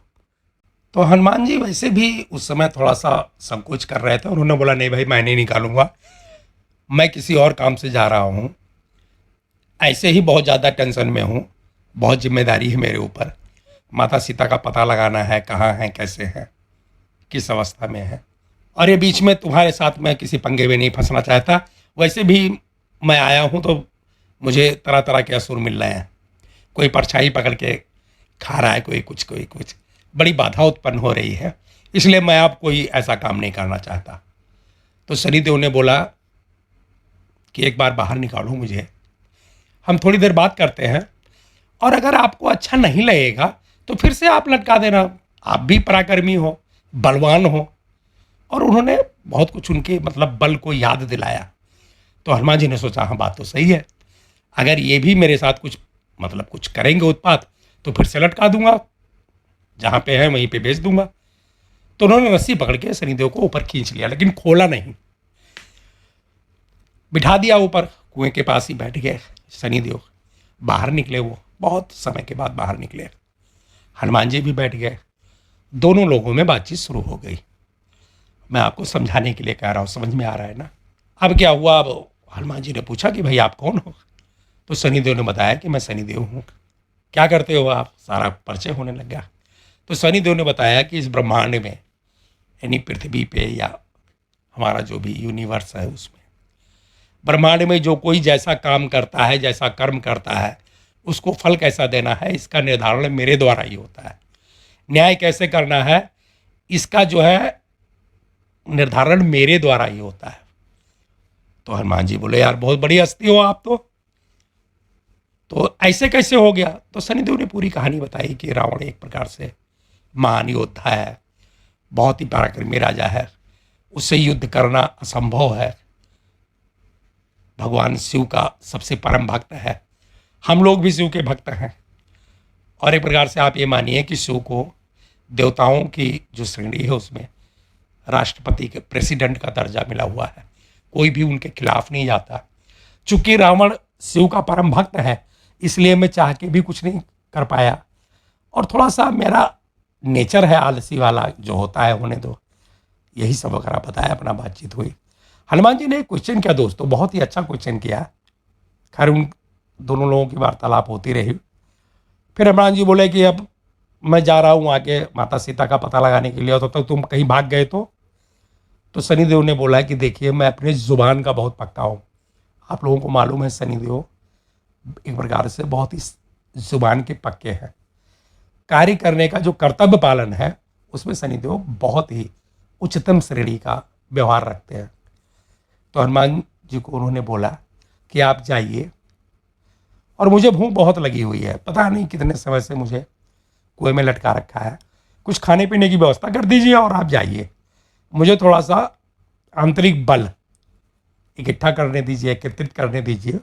तो हनुमान जी वैसे भी उस समय थोड़ा सा संकोच कर रहे थे। उन्होंने बोला नहीं भाई, मैं नहीं निकालूंगा, मैं किसी और काम से जा रहा हूँ, ऐसे ही बहुत ज़्यादा टेंशन में हूँ, बहुत जिम्मेदारी है मेरे ऊपर, माता सीता का पता लगाना है, कहाँ हैं, कैसे हैं, किस अवस्था में है, और ये बीच में तुम्हारे साथ मैं किसी पंगे में नहीं फंसना चाहता। वैसे भी मैं आया हूँ तो मुझे तरह तरह के असुर मिल रहे हैं, कोई परछाई पकड़ के खा रहा है, कोई कुछ बड़ी बाधा उत्पन्न हो रही है, इसलिए मैं अब कोई ऐसा काम नहीं करना चाहता। तो सनी देओल ने बोला कि एक बार बाहर निकालो मुझे, हम थोड़ी देर बात करते हैं, और अगर आपको अच्छा नहीं लगेगा तो फिर से आप लटका देना, आप भी पराक्रमी हो, बलवान हो। और उन्होंने बहुत कुछ उनके मतलब बल को याद दिलाया। तो हनुमान जी ने सोचा हाँ बात तो सही है, अगर ये भी मेरे साथ कुछ मतलब कुछ करेंगे उत्पात तो फिर से लटका दूंगा, जहाँ पे है वहीं पे बेच दूंगा। तो उन्होंने रस्सी पकड़ के सनी देओल को ऊपर खींच लिया, लेकिन खोला नहीं, बिठा दिया ऊपर, कुएं के पास ही बैठ गए सनी देओल। बाहर निकले, वो बहुत समय के बाद बाहर निकले, हनुमान जी भी बैठ गए, दोनों लोगों में बातचीत शुरू हो गई। मैं आपको समझाने के लिए कह रहा हूँ, समझ में आ रहा है ना। अब क्या हुआ, अब हनुमान जी ने पूछा कि भाई आप कौन हो। तो सनी देओल ने बताया कि मैं सनी देओल हूँ। क्या करते हो आप, सारा परिचय होने लग गया। तो सनी देओल ने बताया कि इस ब्रह्मांड में, यानी पृथ्वी पे या हमारा जो भी यूनिवर्स है उसमें, ब्रह्मांड में जो कोई जैसा काम करता है, जैसा कर्म करता है, उसको फल कैसा देना है, इसका निर्धारण मेरे द्वारा ही होता है। न्याय कैसे करना है, इसका जो है निर्धारण मेरे द्वारा ही होता है। तो हनुमान जी बोले यार बहुत बड़ी हस्ती हो आप तो ऐसे कैसे हो गया। तो सनी देओल ने पूरी कहानी बताई कि रावण एक प्रकार से महान योद्धा है, बहुत ही पराक्रमी राजा है, उससे युद्ध करना असंभव है, भगवान शिव का सबसे परम भक्त है, हम लोग भी शिव के भक्त हैं। और एक प्रकार से आप ये मानिए कि शिव को देवताओं की जो श्रेणी है उसमें राष्ट्रपति के प्रेसिडेंट का दर्जा मिला हुआ है, कोई भी उनके खिलाफ नहीं जाता। चूंकि रावण शिव का परम भक्त है, इसलिए मैं चाह के भी कुछ नहीं कर पाया, और थोड़ा सा मेरा नेचर है आलसी वाला, जो होता है होने दो, यही सब वगैरह बताया, अपना बातचीत हुई। हनुमान जी ने एक क्वेश्चन किया दोस्तों, बहुत ही अच्छा क्वेश्चन किया। खैर उन दोनों लोगों की वार्तालाप होती रही। फिर हनुमान जी बोले कि अब मैं जा रहा हूँ आगे माता सीता का पता लगाने के लिए, और तब तक तुम कहीं भाग गए तो सनी देओल ने बोला कि देखिए मैं अपने ज़ुबान का बहुत पक्का हूँ। आप लोगों को मालूम है सनी देओल एक प्रकार से बहुत ही ज़ुबान के पक्के हैं। कार्य करने का जो कर्तव्य पालन है उसमें सनी देओल बहुत ही उच्चतम श्रेणी का व्यवहार रखते हैं। तो हनुमान जी को उन्होंने बोला कि आप जाइए, और मुझे भूख बहुत लगी हुई है, पता नहीं कितने समय से मुझे कुएं में लटका रखा है, कुछ खाने पीने की व्यवस्था कर दीजिए और आप जाइए, मुझे थोड़ा सा आंतरिक बल इकट्ठा करने दीजिए, एकत्रित करने दीजिए,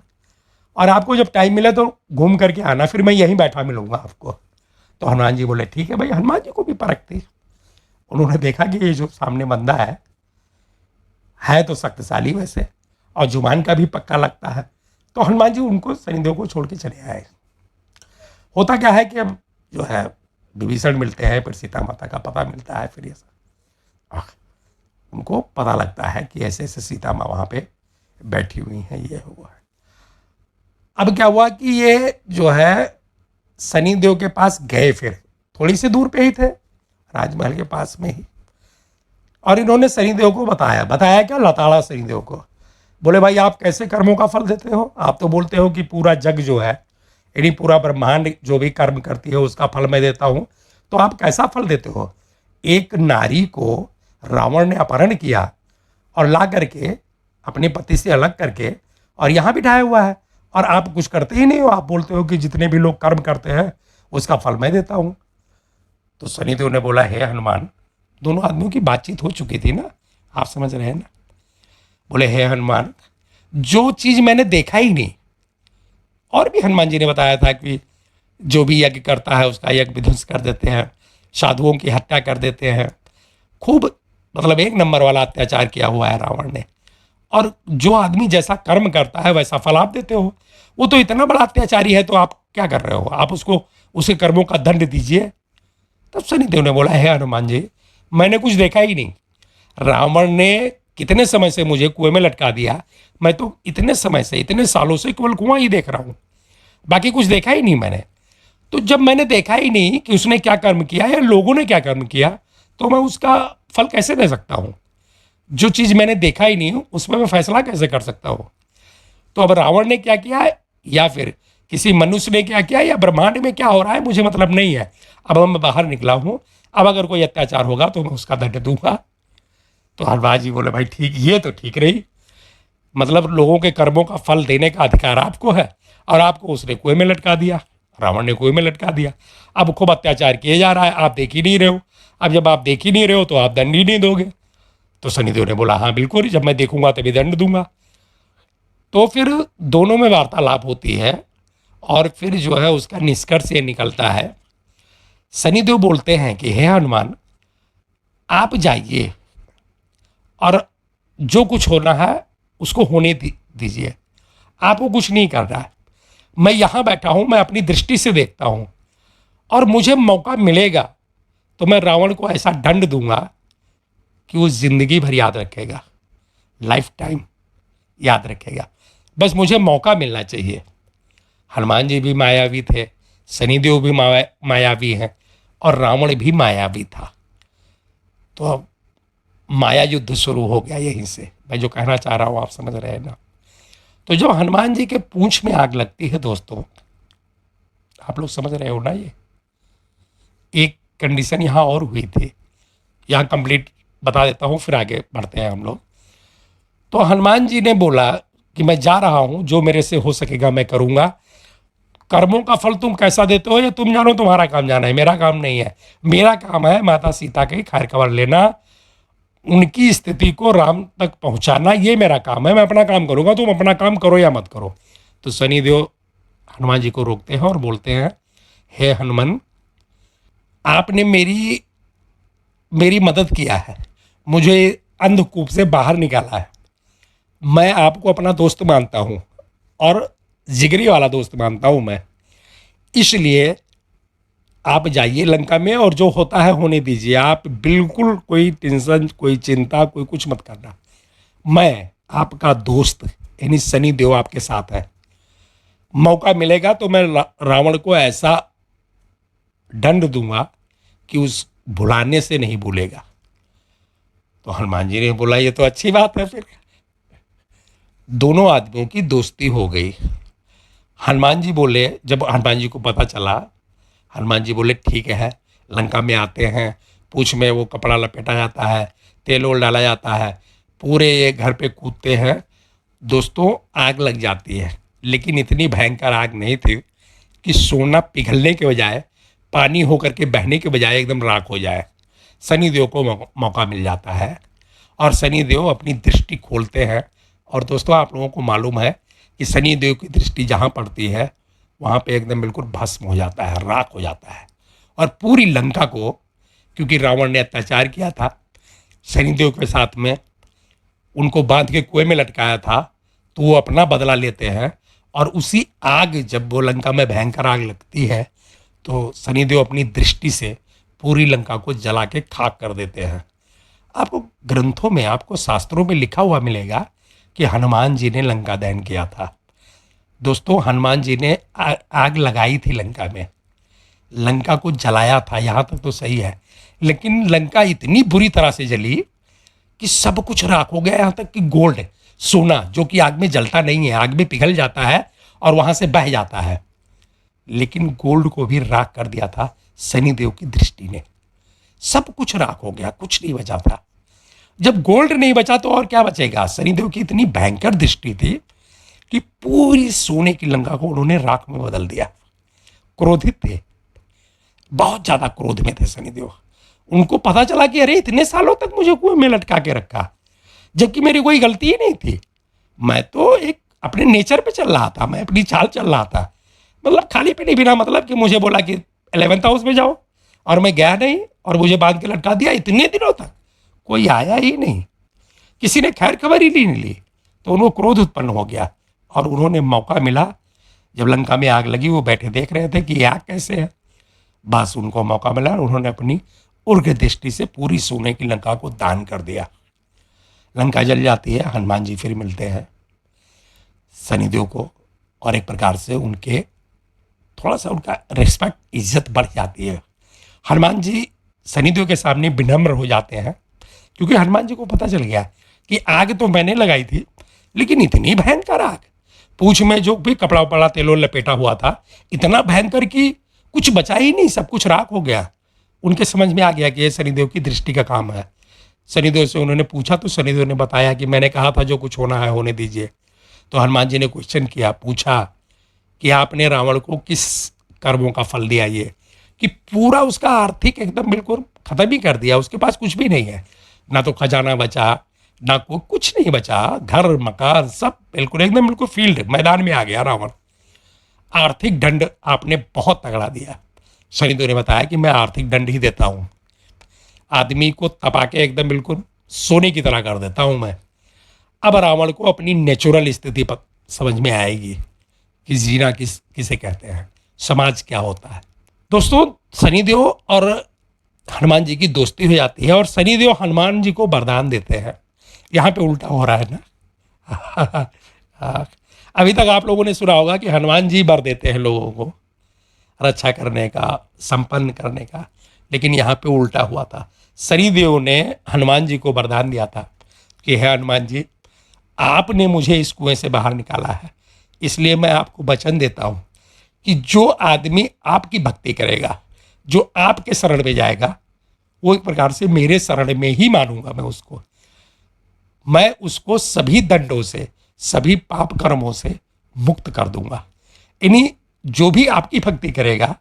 और आपको जब टाइम मिले तो घूम करके आना, फिर मैं यहीं बैठा मिलूंगा आपको। तो हनुमान जी बोले ठीक है भाई। हनुमान जी को भी परख थी, उन्होंने देखा कि ये जो सामने बंदा है तो शक्तिशाली वैसे, और जुबान का भी पक्का लगता है। तो हनुमान जी उनको शनिदेव को छोड़ के चले आए। होता क्या है कि अब जो है विभीषण मिलते हैं, फिर सीता माता का पता मिलता है, फिर ये सब उनको पता लगता है कि ऐसे ऐसे सीता माँ वहाँ पे बैठी हुई हैं, ये हुआ है। अब क्या हुआ कि ये जो है शनिदेव के पास गए, फिर थोड़ी सी दूर पे ही थे, राजमहल के पास में ही, और इन्होंने शनिदेव को बताया क्या, लताड़ा शनिदेव को। बोले भाई आप कैसे कर्मों का फल देते हो? आप तो बोलते हो कि पूरा जग जो है, यानी पूरा ब्रह्मांड जो भी कर्म करती है उसका फल मैं देता हूँ, तो आप कैसा फल देते हो? एक नारी को रावण ने अपहरण किया और ला करके अपने पति से अलग करके और यहाँ बिठाया हुआ है, और आप कुछ करते ही नहीं हो। आप बोलते हो कि जितने भी लोग कर्म करते हैं उसका फल मैं देता हूँ। तो शनिदेव ने बोला हे हनुमान, दोनों आदमियों की बातचीत हो चुकी थी ना, आप समझ रहे हैं ना। बोले हे हनुमान, जो चीज मैंने देखा ही नहीं, और भी हनुमान जी ने बताया था कि जो भी यज्ञ करता है उसका यज्ञ विध्वंस कर देते हैं, साधुओं की हत्या कर देते हैं, खूब मतलब एक नंबर वाला अत्याचार किया हुआ है रावण ने, और जो आदमी जैसा कर्म करता है वैसा फल आप देते हो। वो तो इतना बड़ा अत्याचारी है, तो आप क्या कर रहे हो? आप उसको उसके कर्मों का दंड दीजिए। तब शनिदेव ने बोला हे हनुमान जी, मैंने कुछ देखा ही नहीं। रावण ने कितने समय से मुझे कुएं में लटका दिया, मैं तो इतने समय से, इतने सालों से केवल कुआं ही देख रहा हूं, बाकी कुछ देखा ही नहीं मैंने। तो जब मैंने देखा ही नहीं कि उसने क्या कर्म किया या लोगों ने क्या कर्म किया, तो मैं उसका फल कैसे दे सकता हूं? जो चीज मैंने देखा ही नहीं उसमें मैं फैसला कैसे कर सकता हूं? तो अब रावण ने क्या किया है, या फिर किसी मनुष्य ने क्या किया, या ब्रह्मांड में क्या हो रहा है, मुझे मतलब नहीं है। अब मैं बाहर निकला हूं, अब अगर कोई अत्याचार होगा तो मैं उसका दंड दूंगा। तो हनुमान जी बोले भाई ठीक, ये तो ठीक रही, मतलब लोगों के कर्मों का फल देने का अधिकार आपको है, और आपको उसने कुएं में लटका दिया, रावण ने कुएं में लटका दिया। अब खूब अत्याचार किए जा रहा है, आप देख ही नहीं रहे हो। अब जब आप देख ही नहीं रहे हो तो आप दंड ही नहीं दोगे। तो शनिदेव ने बोला हाँ बिल्कुल, जब मैं देखूंगा तभी दंड दूंगा। तो फिर दोनों में वार्तालाप होती है, और फिर जो है उसका निष्कर्ष ये निकलता है। शनिदेव बोलते हैं कि हे हनुमान, आप जाइए और जो कुछ होना है उसको होने दीजिए, आपको कुछ नहीं कर रहा है। मैं यहाँ बैठा हूँ, मैं अपनी दृष्टि से देखता हूँ, और मुझे मौका मिलेगा तो मैं रावण को ऐसा दंड दूंगा कि वो जिंदगी भर याद रखेगा, लाइफ टाइम याद रखेगा। बस मुझे मौका मिलना चाहिए। हनुमान जी भी मायावी थे, शनिदेव भी मायावी हैं, और रावण भी मायावी था। तो अब माया युद्ध शुरू हो गया यहीं से। मैं जो कहना चाह रहा हूँ आप समझ रहे हैं ना। तो जब हनुमान जी के पूंछ में आग लगती है दोस्तों, आप लोग समझ रहे हो ना, ये एक कंडीशन यहाँ और हुई थी, यहाँ कंप्लीट बता देता हूँ फिर आगे बढ़ते हैं हम लोग। तो हनुमान जी ने बोला कि मैं जा रहा हूँ, जो मेरे से हो सकेगा मैं करूँगा। कर्मों का फल तुम कैसा देते हो ये तुम जानो, तुम्हारा काम जाना है, मेरा काम नहीं है। मेरा काम है माता सीता के खैर खबर लेना, उनकी स्थिति को राम तक पहुंचाना, ये मेरा काम है। मैं अपना काम करूंगा, तुम अपना काम करो या मत करो। तो शनिदेव हनुमान जी को रोकते हैं और बोलते हैं हे हनुमान, आपने मेरी मदद किया है, मुझे अंधकूप से बाहर निकाला है, मैं आपको अपना दोस्त मानता हूँ और जिगरी वाला दोस्त मानता हूँ मैं, इसलिए आप जाइए लंका में और जो होता है होने दीजिए। आप बिल्कुल कोई टेंशन, कोई चिंता, कोई कुछ मत करना। मैं आपका दोस्त यानी शनि देव आपके साथ है। मौका मिलेगा तो मैं रावण को ऐसा दंड दूंगा कि उस भुलाने से नहीं भूलेगा। तो हनुमान जी ने बोला ये तो अच्छी बात है। फिर दोनों आदमियों की दोस्ती हो गई। हनुमान जी बोले, जब हनुमान जी को पता चला, हनुमान जी बोले ठीक है, लंका में आते हैं, पूंछ में वो कपड़ा लपेटा जाता है, तेल ओल डाला जाता है, पूरे ये घर पे कूदते हैं। दोस्तों आग लग जाती है, लेकिन इतनी भयंकर आग नहीं थी कि सोना पिघलने के बजाय पानी होकर के बहने के बजाय एकदम राख हो जाए। शनिदेव को मौका मिल जाता है और शनिदेव अपनी दृष्टि खोलते हैं। और दोस्तों, आप लोगों को मालूम है कि शनिदेव की दृष्टि जहाँ पड़ती है वहाँ पे एकदम बिल्कुल भस्म हो जाता है, राख हो जाता है। और पूरी लंका को, क्योंकि रावण ने अत्याचार किया था शनिदेव के साथ में, उनको बांध के कुएं में लटकाया था, तो वो अपना बदला लेते हैं। और उसी आग, जब वो लंका में भयंकर आग लगती है, तो शनिदेव अपनी दृष्टि से पूरी लंका को जला के खाक कर देते हैं। आपको ग्रंथों में, आपको शास्त्रों में लिखा हुआ मिलेगा कि हनुमान जी ने लंका दहन किया था। दोस्तों, हनुमान जी ने आग लगाई थी लंका में, लंका को जलाया था, यहाँ तक तो सही है। लेकिन लंका इतनी बुरी तरह से जली कि सब कुछ राख हो गया, यहाँ तक कि गोल्ड, सोना, जो कि आग में जलता नहीं है, आग में पिघल जाता है और वहां से बह जाता है। लेकिन गोल्ड को भी राख कर दिया था शनिदेव की दृष्टि ने। सब कुछ राख हो गया, कुछ नहीं बचा था। जब गोल्ड नहीं बचा तो और क्या बचेगा। शनिदेव की इतनी भयंकर दृष्टि थी कि पूरी सोने की लंका को उन्होंने राख में बदल दिया। क्रोधित थे, बहुत ज्यादा क्रोध में थे शनिदेव। उनको पता चला कि अरे, इतने सालों तक मुझे कुएं में लटका के रखा, जबकि मेरी कोई गलती ही नहीं थी। मैं तो एक अपने नेचर पे चल रहा था, मैं अपनी चाल चल रहा था। मतलब खाली पे नहीं, बिना मतलब कि मुझे बोला कि 11th हाउस में जाओ और मैं गया नहीं और मुझे बांध के लटका दिया। इतने दिनों तक कोई आया ही नहीं, किसी ने खैर खबर ही नहीं ली। तो उनको क्रोध उत्पन्न हो गया और उन्होंने मौका मिला, जब लंका में आग लगी, वो बैठे देख रहे थे कि ये आग कैसे है। बस उनको मौका मिला और उन्होंने अपनी उग्र दृष्टि से पूरी सोने की लंका को दान कर दिया। लंका जल जाती है। हनुमान जी फिर मिलते हैं शनिदेव को और एक प्रकार से उनके थोड़ा सा उनका रिस्पेक्ट, इज्जत बढ़ जाती है। हनुमान जी शनिदेव के सामने विनम्र हो जाते हैं, क्योंकि हनुमान जी को पता चल गया कि आग तो मैंने लगाई थी, लेकिन इतनी भयंकर आग, पूंछ में जो भी कपड़ा उपड़ा तेलों लपेटा हुआ था, इतना भयंकर कि कुछ बचा ही नहीं, सब कुछ राख हो गया। उनके समझ में आ गया कि ये शनिदेव की दृष्टि का काम है। शनिदेव से उन्होंने पूछा तो शनिदेव ने बताया कि मैंने कहा था जो कुछ होना है होने दीजिए। तो हनुमान जी ने क्वेश्चन किया, पूछा कि आपने रावण को किस कर्मों का फल दिया, ये कि पूरा उसका आर्थिक एकदम बिल्कुल खत्म ही कर दिया। उसके पास कुछ भी नहीं है, ना तो खजाना बचा, ना कोई कुछ नहीं बचा, घर मकान सब बिल्कुल एकदम बिल्कुल फील्ड मैदान में आ गया रावण। आर्थिक दंड आपने बहुत तगड़ा दिया। शनिदेव ने बताया कि मैं आर्थिक दंड ही देता हूँ, आदमी को तपा के एकदम बिल्कुल सोने की तरह कर देता हूँ मैं। अब रावण को अपनी नेचुरल स्थिति पर समझ में आएगी कि जीना किसे कहते हैं, समाज क्या होता है। दोस्तों, शनिदेव और हनुमान जी की दोस्ती हो जाती है और शनिदेव हनुमान जी को वरदान देते हैं। यहाँ पे उल्टा हो रहा है ना। अभी तक आप लोगों ने सुना होगा कि हनुमान जी वर देते हैं लोगों को रक्षा करने का, संपन्न करने का, लेकिन यहाँ पे उल्टा हुआ था। शनिदेव ने हनुमान जी को वरदान दिया था कि हे हनुमान जी, आपने मुझे इस कुएं से बाहर निकाला है, इसलिए मैं आपको वचन देता हूँ कि जो आदमी आपकी भक्ति करेगा, जो आपके शरण में जाएगा, वो एक प्रकार से मेरे शरण में ही मानूंगा मैं उसको सभी दंडों से, सभी पाप कर्मों से मुक्त कर दूंगा। यानी जो भी आपकी भक्ति करेगा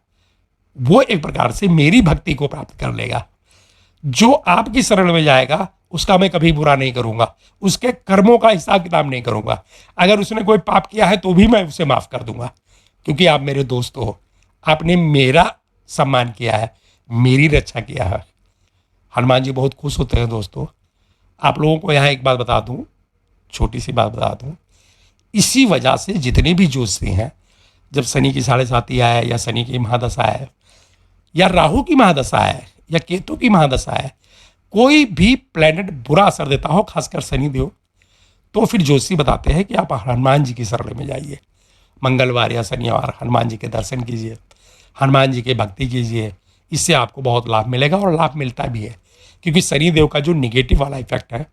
वो एक प्रकार से मेरी भक्ति को प्राप्त कर लेगा। जो आपकी शरण में जाएगा उसका मैं कभी बुरा नहीं करूंगा, उसके कर्मों का हिसाब किताब नहीं करूंगा। अगर उसने कोई पाप किया है तो भी मैं उसे माफ कर दूंगा, क्योंकि आप मेरे दोस्त हो, आपने मेरा सम्मान किया है, मेरी रक्षा किया है। हनुमान जी बहुत खुश होते हैं। दोस्तों, आप लोगों को यहाँ एक बात बता दूं, छोटी सी बात बता दूं, इसी वजह से जितने भी ज्योतिषी हैं, जब शनि की 7.5 आए या शनि की महादशा है या राहु की महादशा है या केतु की महादशा है, कोई भी प्लेनेट बुरा असर देता हो, खासकर शनिदेव, तो फिर ज्योतिषी बताते हैं कि आप हनुमान जी की शरण में जाइए। मंगलवार या शनिवार हनुमान जी के दर्शन कीजिए, हनुमान जी की भक्ति कीजिए, इससे आपको बहुत लाभ मिलेगा और लाभ मिलता भी है, क्योंकि शनिदेव का जो निगेटिव वाला इफेक्ट है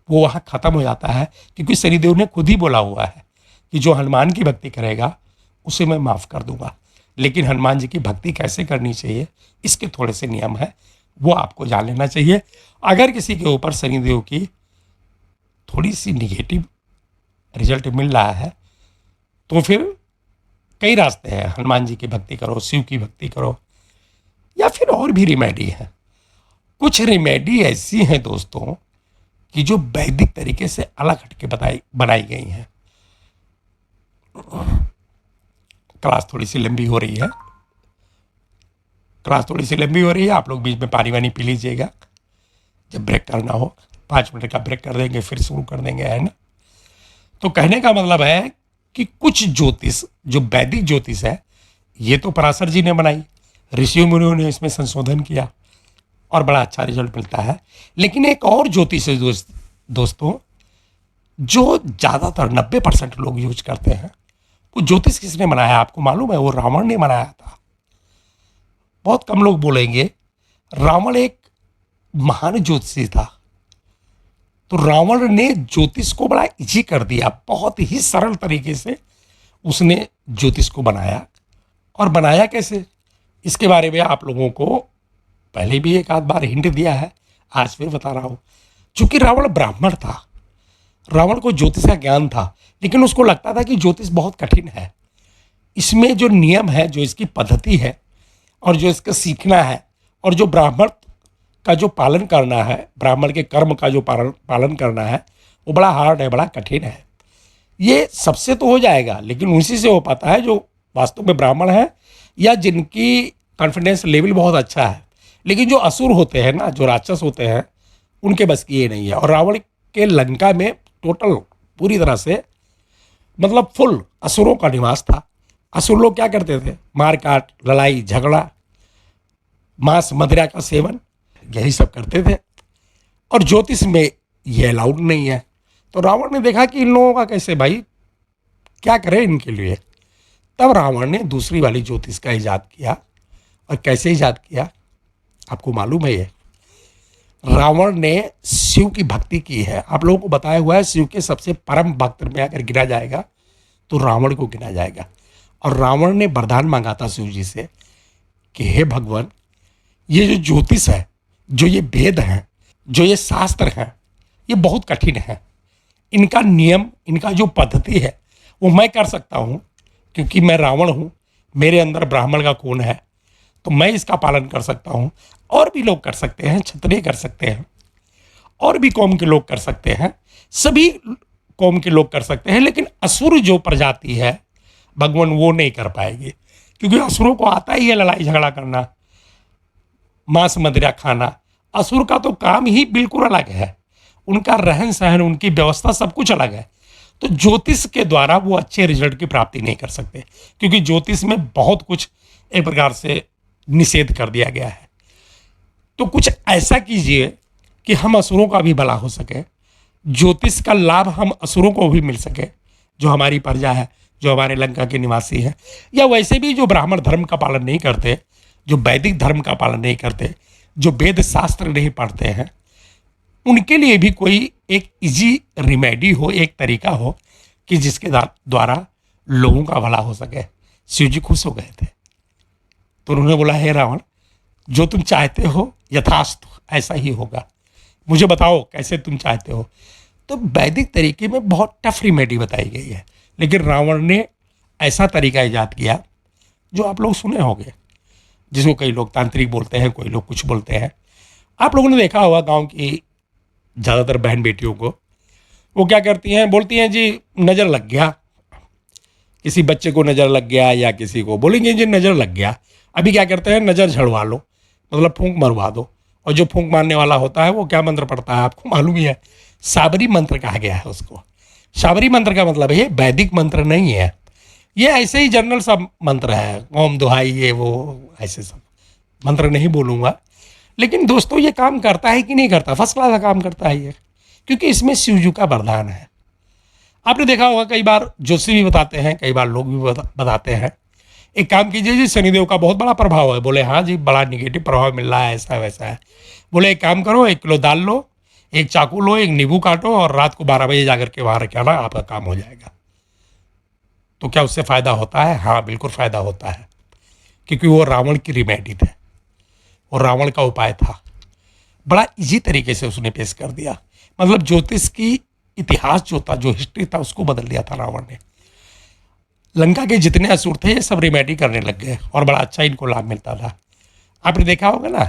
वो वहाँ खत्म हो जाता है। क्योंकि शनिदेव ने खुद ही बोला हुआ है कि जो हनुमान की भक्ति करेगा उसे मैं माफ़ कर दूंगा। लेकिन हनुमान जी की भक्ति कैसे करनी चाहिए, इसके थोड़े से नियम हैं, वो आपको जान लेना चाहिए। अगर किसी के ऊपर शनिदेव की थोड़ी सी निगेटिव रिजल्ट मिल रहा है तो फिर कई रास्ते हैं। हनुमान जी की भक्ति करो, शिव की भक्ति करो, या फिर और भी रिमेडी है। कुछ रिमेडी ऐसी हैं दोस्तों कि जो वैदिक तरीके से अलग हटके बनाई गई हैं। क्लास थोड़ी सी लंबी हो रही है, आप लोग बीच में पानी वानी पी लीजिएगा। जब ब्रेक करना हो 5 मिनट का ब्रेक कर देंगे, फिर शुरू कर देंगे, है ना। तो कहने का मतलब है कि कुछ ज्योतिष, जो वैदिक ज्योतिष है, ये तो पराशर जी ने बनाई, ऋषि मुनियों ने इसमें संशोधन किया और बड़ा अच्छा रिजल्ट मिलता है। लेकिन एक और ज्योतिष है दोस्तों, जो ज़्यादातर 90% लोग यूज करते हैं। वो ज्योतिष किसने बनाया आपको मालूम है? वो रावण ने बनाया था। बहुत कम लोग बोलेंगे। रावण एक महान ज्योतिषी था। तो रावण ने ज्योतिष को बड़ा इजी कर दिया, बहुत ही सरल तरीके से उसने ज्योतिष को बनाया। और बनाया कैसे, इसके बारे में आप लोगों को पहले भी एक आध बार हिंट दिया है, आज फिर बता रहा हूं। चूंकि रावण ब्राह्मण था, रावण को ज्योतिष का ज्ञान था, लेकिन उसको लगता था कि ज्योतिष बहुत कठिन है। इसमें जो नियम है, जो इसकी पद्धति है और जो इसका सीखना है और जो ब्राह्मण का जो पालन करना है, ब्राह्मण के कर्म का जो पालन करना है, वो बड़ा हार्ड है, बड़ा कठिन है। ये सबसे तो हो जाएगा, लेकिन उसी से हो पाता है जो वास्तव में ब्राह्मण है या जिनकी कॉन्फिडेंस लेवल बहुत अच्छा है। लेकिन जो असुर होते हैं ना, जो राक्षस होते हैं, उनके बस की ये नहीं है। और रावण के लंका में टोटल पूरी तरह से मतलब फुल असुरों का निवास था। असुर लोग क्या करते थे? मार काट, लड़ाई झगड़ा, मांस मदिरा का सेवन, यही सब करते थे। और ज्योतिष में ये अलाउड नहीं है। तो रावण ने देखा कि इन लोगों का कैसे, भाई क्या करें इनके लिए। तब रावण ने दूसरी वाली ज्योतिष का ईजाद किया। और कैसे ईजाद किया आपको मालूम है? ये रावण ने शिव की भक्ति की है। आप लोगों को बताया हुआ है, शिव के सबसे परम भक्त में अगर गिना जाएगा तो रावण को गिना जाएगा। और रावण ने वरदान मांगा था शिव जी से कि हे भगवान, ये जो ज्योतिष है, जो ये वेद हैं, जो ये शास्त्र हैं, ये बहुत कठिन है। इनका नियम, इनका जो पद्धति है, वो मैं कर सकता हूँ क्योंकि मैं रावण हूँ, मेरे अंदर ब्राह्मण का खून है, तो मैं इसका पालन कर सकता हूँ। और भी लोग कर सकते हैं, क्षत्रिय कर सकते हैं, और भी कौम के लोग कर सकते हैं, सभी कौम के लोग कर सकते हैं। लेकिन असुर जो प्रजाति है भगवान, वो नहीं कर पाएगी, क्योंकि असुरों को आता ही है लड़ाई झगड़ा करना, मांस मदिरा खाना। असुर का तो काम ही बिल्कुल अलग है, उनका रहन सहन, उनकी व्यवस्था सब कुछ अलग है। तो ज्योतिष के द्वारा वो अच्छे रिजल्ट की प्राप्ति नहीं कर सकते, क्योंकि ज्योतिष में बहुत कुछ एक प्रकार से निषेध कर दिया गया है। तो कुछ ऐसा कीजिए कि हम असुरों का भी भला हो सके, ज्योतिष का लाभ हम असुरों को भी मिल सके, जो हमारी प्रजा है, जो हमारे लंका के निवासी हैं, या वैसे भी जो ब्राह्मण धर्म का पालन नहीं करते, जो वैदिक धर्म का पालन नहीं करते, जो वेद शास्त्र नहीं पढ़ते हैं, उनके लिए भी कोई एक इजी रिमेडी हो, एक तरीका हो कि जिसके द्वारा लोगों का भला हो सके। शिव जी खुश हो गए थे, तो उन्होंने बोला, हे रावण, जो तुम चाहते हो यथास्तु ऐसा ही होगा, मुझे बताओ कैसे तुम चाहते हो। तो वैदिक तरीके में बहुत टफ रिमेडी बताई गई है, लेकिन रावण ने ऐसा तरीका ईजाद किया जो आप लोग सुने होंगे, जिसको कई लोग तांत्रिक बोलते हैं, कोई लोग कुछ बोलते हैं। आप लोगों ने देखा होगा गांव की ज़्यादातर बहन बेटियों को, वो क्या करती हैं, बोलती हैं जी नज़र लग गया, किसी बच्चे को नज़र लग गया या किसी को बोलेंगे जी नज़र लग गया। अभी क्या करते हैं, नज़र झड़वा लो, मतलब फूंक मरवा दो। और जो फूंक मारने वाला होता है वो क्या मंत्र पढ़ता है आपको मालूम ही है? साबरी मंत्र कहा गया है उसको। साबरी मंत्र का मतलब है वैदिक मंत्र नहीं है, ये ऐसे ही जनरल सब मंत्र है, ओम दुहाई, ये वो ऐसे सब मंत्र नहीं बोलूँगा। लेकिन दोस्तों ये काम करता है कि नहीं करता? फर्स्ट क्लास काम करता है ये, क्योंकि इसमें शिव जी का वरदान है। आपने देखा होगा कई बार ज्योतिषी भी बताते हैं, कई बार लोग भी बताते हैं, एक काम कीजिए जी, शनिदेव का बहुत बड़ा प्रभाव है। बोले हाँ जी, बड़ा निगेटिव प्रभाव मिल रहा है, ऐसा वैसा है। बोले एक काम करो, 1 किलो दाल लो, एक चाकू लो, एक नींबू काटो और रात को 12 बजे जाकर के वहाँ रखे आना, आपका काम हो जाएगा। तो क्या उससे फ़ायदा होता है? हाँ बिल्कुल फ़ायदा होता है, क्योंकि वो रावण की रिमेडी थे, वो रावण का उपाय था। बड़ा इजी तरीके से उसने पेश कर दिया। मतलब ज्योतिष की इतिहास जो था, जो हिस्ट्री था, उसको बदल दिया था रावण ने। लंका के जितने असुर थे ये सब रिमेडी करने लग गए और बड़ा अच्छा इनको लाभ मिलता था। आपने देखा होगा ना,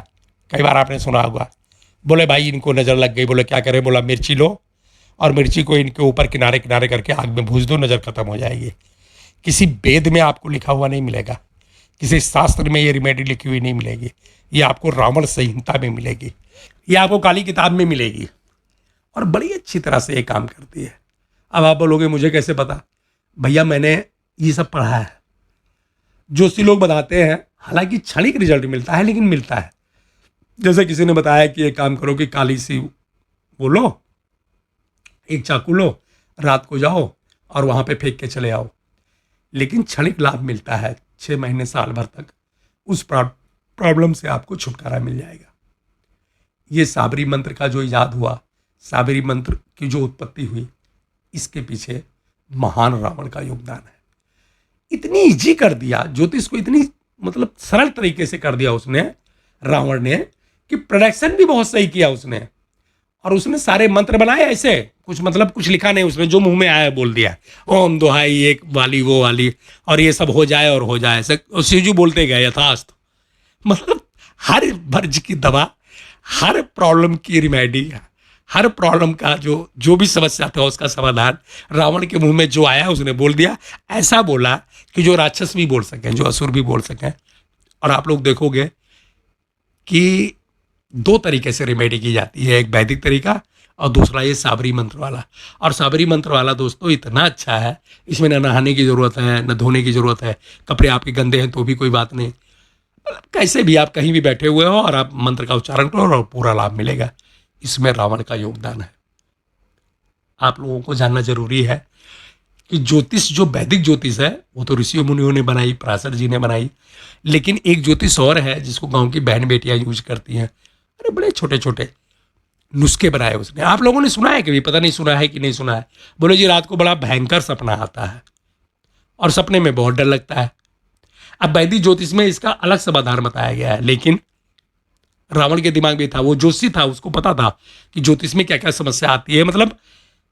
कई बार आपने सुना होगा, बोले भाई इनको नज़र लग गई, बोले क्या करें, बोला मिर्ची लो और मिर्ची को इनके ऊपर किनारे किनारे करके आग में भूज दो, नज़र खत्म हो जाएगी। किसी वेद में आपको लिखा हुआ नहीं मिलेगा, किसी शास्त्र में ये रिमेडी लिखी हुई नहीं मिलेगी, ये आपको रावण संहिता में मिलेगी, ये आपको काली किताब में मिलेगी और बड़ी अच्छी तरह से ये काम करती है। अब आप बोलोगे मुझे कैसे पता? भैया मैंने ये सब पढ़ा है। जोशी लोग बताते हैं, हालांकि क्षणिक रिजल्ट मिलता है लेकिन मिलता है। जैसे किसी ने बताया कि ये काम करो कि काली सी वो लो, एक चाकू लो, रात को जाओ और वहां पे फेंक के चले आओ, लेकिन क्षणिक लाभ मिलता है। 6 महीने साल भर तक उस प्रॉब्लम से आपको छुटकारा मिल जाएगा। ये साबरी मंत्र का जो इजाद हुआ, साबरी मंत्र की जो उत्पत्ति हुई, इसके पीछे महान रावण का योगदान है। इतनी इजी कर दिया ज्योतिष को, इतनी मतलब सरल तरीके से कर दिया उसने, रावण ने, कि प्रोडक्शन भी बहुत सही किया उसने। और उसने सारे मंत्र बनाए ऐसे, कुछ मतलब कुछ लिखा नहीं उसने, जो मुंह में आया बोल दिया, ओम दुहाई एक वाली वो वाली और ये सब हो जाए और हो जाए, ऐसे शिवजी बोलते गए यथास्त। मतलब हर मर्ज की दवा, हर प्रॉब्लम की रिमेडी, हर प्रॉब्लम का जो भी समस्या था उसका समाधान रावण के मुंह में जो आया उसने बोल दिया। ऐसा बोला कि जो राक्षस भी बोल सकें, जो असुर भी बोल सकें। और आप लोग देखोगे कि 2 तरीके से रिमेडी की जाती है, एक वैदिक तरीका और दूसरा ये साबरी मंत्र वाला। और साबरी मंत्र वाला दोस्तों इतना अच्छा है, इसमें न नहाने की ज़रूरत है, न धोने की ज़रूरत है, कपड़े आपके गंदे हैं तो भी कोई बात नहीं, मतलब कैसे भी आप कहीं भी बैठे हुए हो और आप मंत्र का उच्चारण करो और पूरा लाभ मिलेगा। इसमें रावण का योगदान है। आप लोगों को जानना जरूरी है कि ज्योतिष, जो वैदिक ज्योतिष है, वो तो ऋषियों मुनियों ने बनाई, पराशर जी ने बनाई, लेकिन एक ज्योतिष और है जिसको गांव की बहन बेटियां यूज करती हैं। अरे बड़े छोटे छोटे नुस्खे बनाए उसने। आप लोगों ने सुना है कभी? पता नहीं सुना है कि नहीं सुना है। बोले जी रात को बड़ा भयंकर सपना आता है और सपने में बहुत डर लगता है। अब वैदिक ज्योतिष में इसका अलग समाधान बताया गया है, लेकिन रावण के दिमाग में था, वो जोशी था, उसको पता था कि ज्योतिष में क्या क्या समस्या आती है, मतलब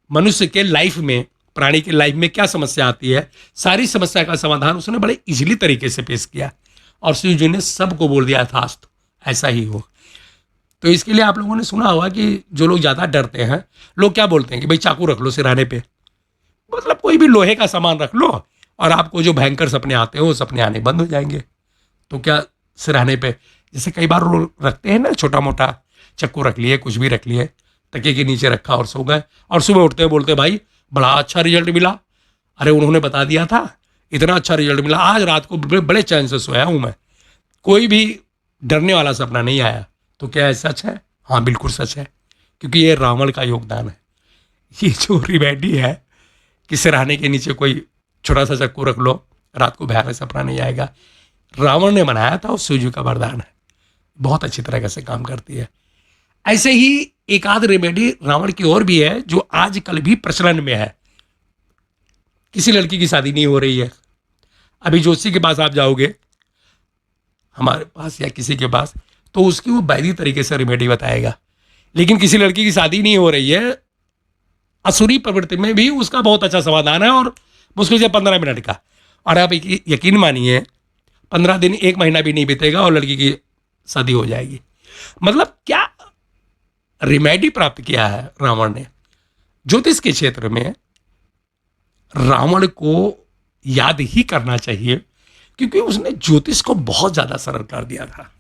मनुष्य के लाइफ में, प्राणी के लाइफ में क्या समस्या आती है, सारी समस्या का समाधान उसने बड़े इजीली तरीके से पेश किया और शिव जी ने सबको बोल दिया यथास्तु ऐसा ही हो। तो इसके लिए आप लोगों ने सुना होगा कि जो लोग ज़्यादा डरते हैं, लोग क्या बोलते हैं कि भाई चाकू रख लो सिरहाने पे, मतलब कोई भी लोहे का सामान रख लो और आपको जो भयंकर सपने आते हैं वो सपने आने बंद हो जाएंगे। तो क्या सिरहाने पे, जैसे कई बार लोग रखते हैं ना, छोटा मोटा चक्कू रख लिए, कुछ भी रख लिए, तकिए के नीचे रखा और सो गए, और सुबह उठते हैं बोलते भाई बड़ा अच्छा रिजल्ट मिला। अरे उन्होंने बता दिया था, इतना अच्छा रिजल्ट मिला, आज रात को बड़े चैन से सोया हूँ मैं, कोई भी डरने वाला सपना नहीं आया। तो क्या ऐसा सच है? हाँ बिल्कुल सच है, क्योंकि ये रावण का योगदान है। ये जो रिमेडी है कि सिरहाने के नीचे कोई छोटा सा चक्कू रख लो, रात को भयानक सपना नहीं आएगा, रावण ने बनाया था, उस शिव जी का वरदान है, बहुत अच्छी तरह से काम करती है। ऐसे ही एक आध रेमेडी रावण की और भी है जो आजकल भी प्रचलन में है। किसी लड़की की शादी नहीं हो रही है, अभी जोशी के पास आप जाओगे, हमारे पास या किसी के पास, तो उसकी वो वैदिक तरीके से रेमेडी बताएगा। लेकिन किसी लड़की की शादी नहीं हो रही है, असुरी प्रवृत्ति में भी उसका बहुत अच्छा समाधान है, और मुश्किल से 15 मिनट का। और आप यकीन मानिए 15 दिन, 1 महीना भी नहीं बीतेगा और लड़की की शादी हो जाएगी। मतलब क्या रिमेडी प्राप्त किया है रावण ने। ज्योतिष के क्षेत्र में रावण को याद ही करना चाहिए, क्योंकि उसने ज्योतिष को बहुत ज्यादा सरल कर दिया था।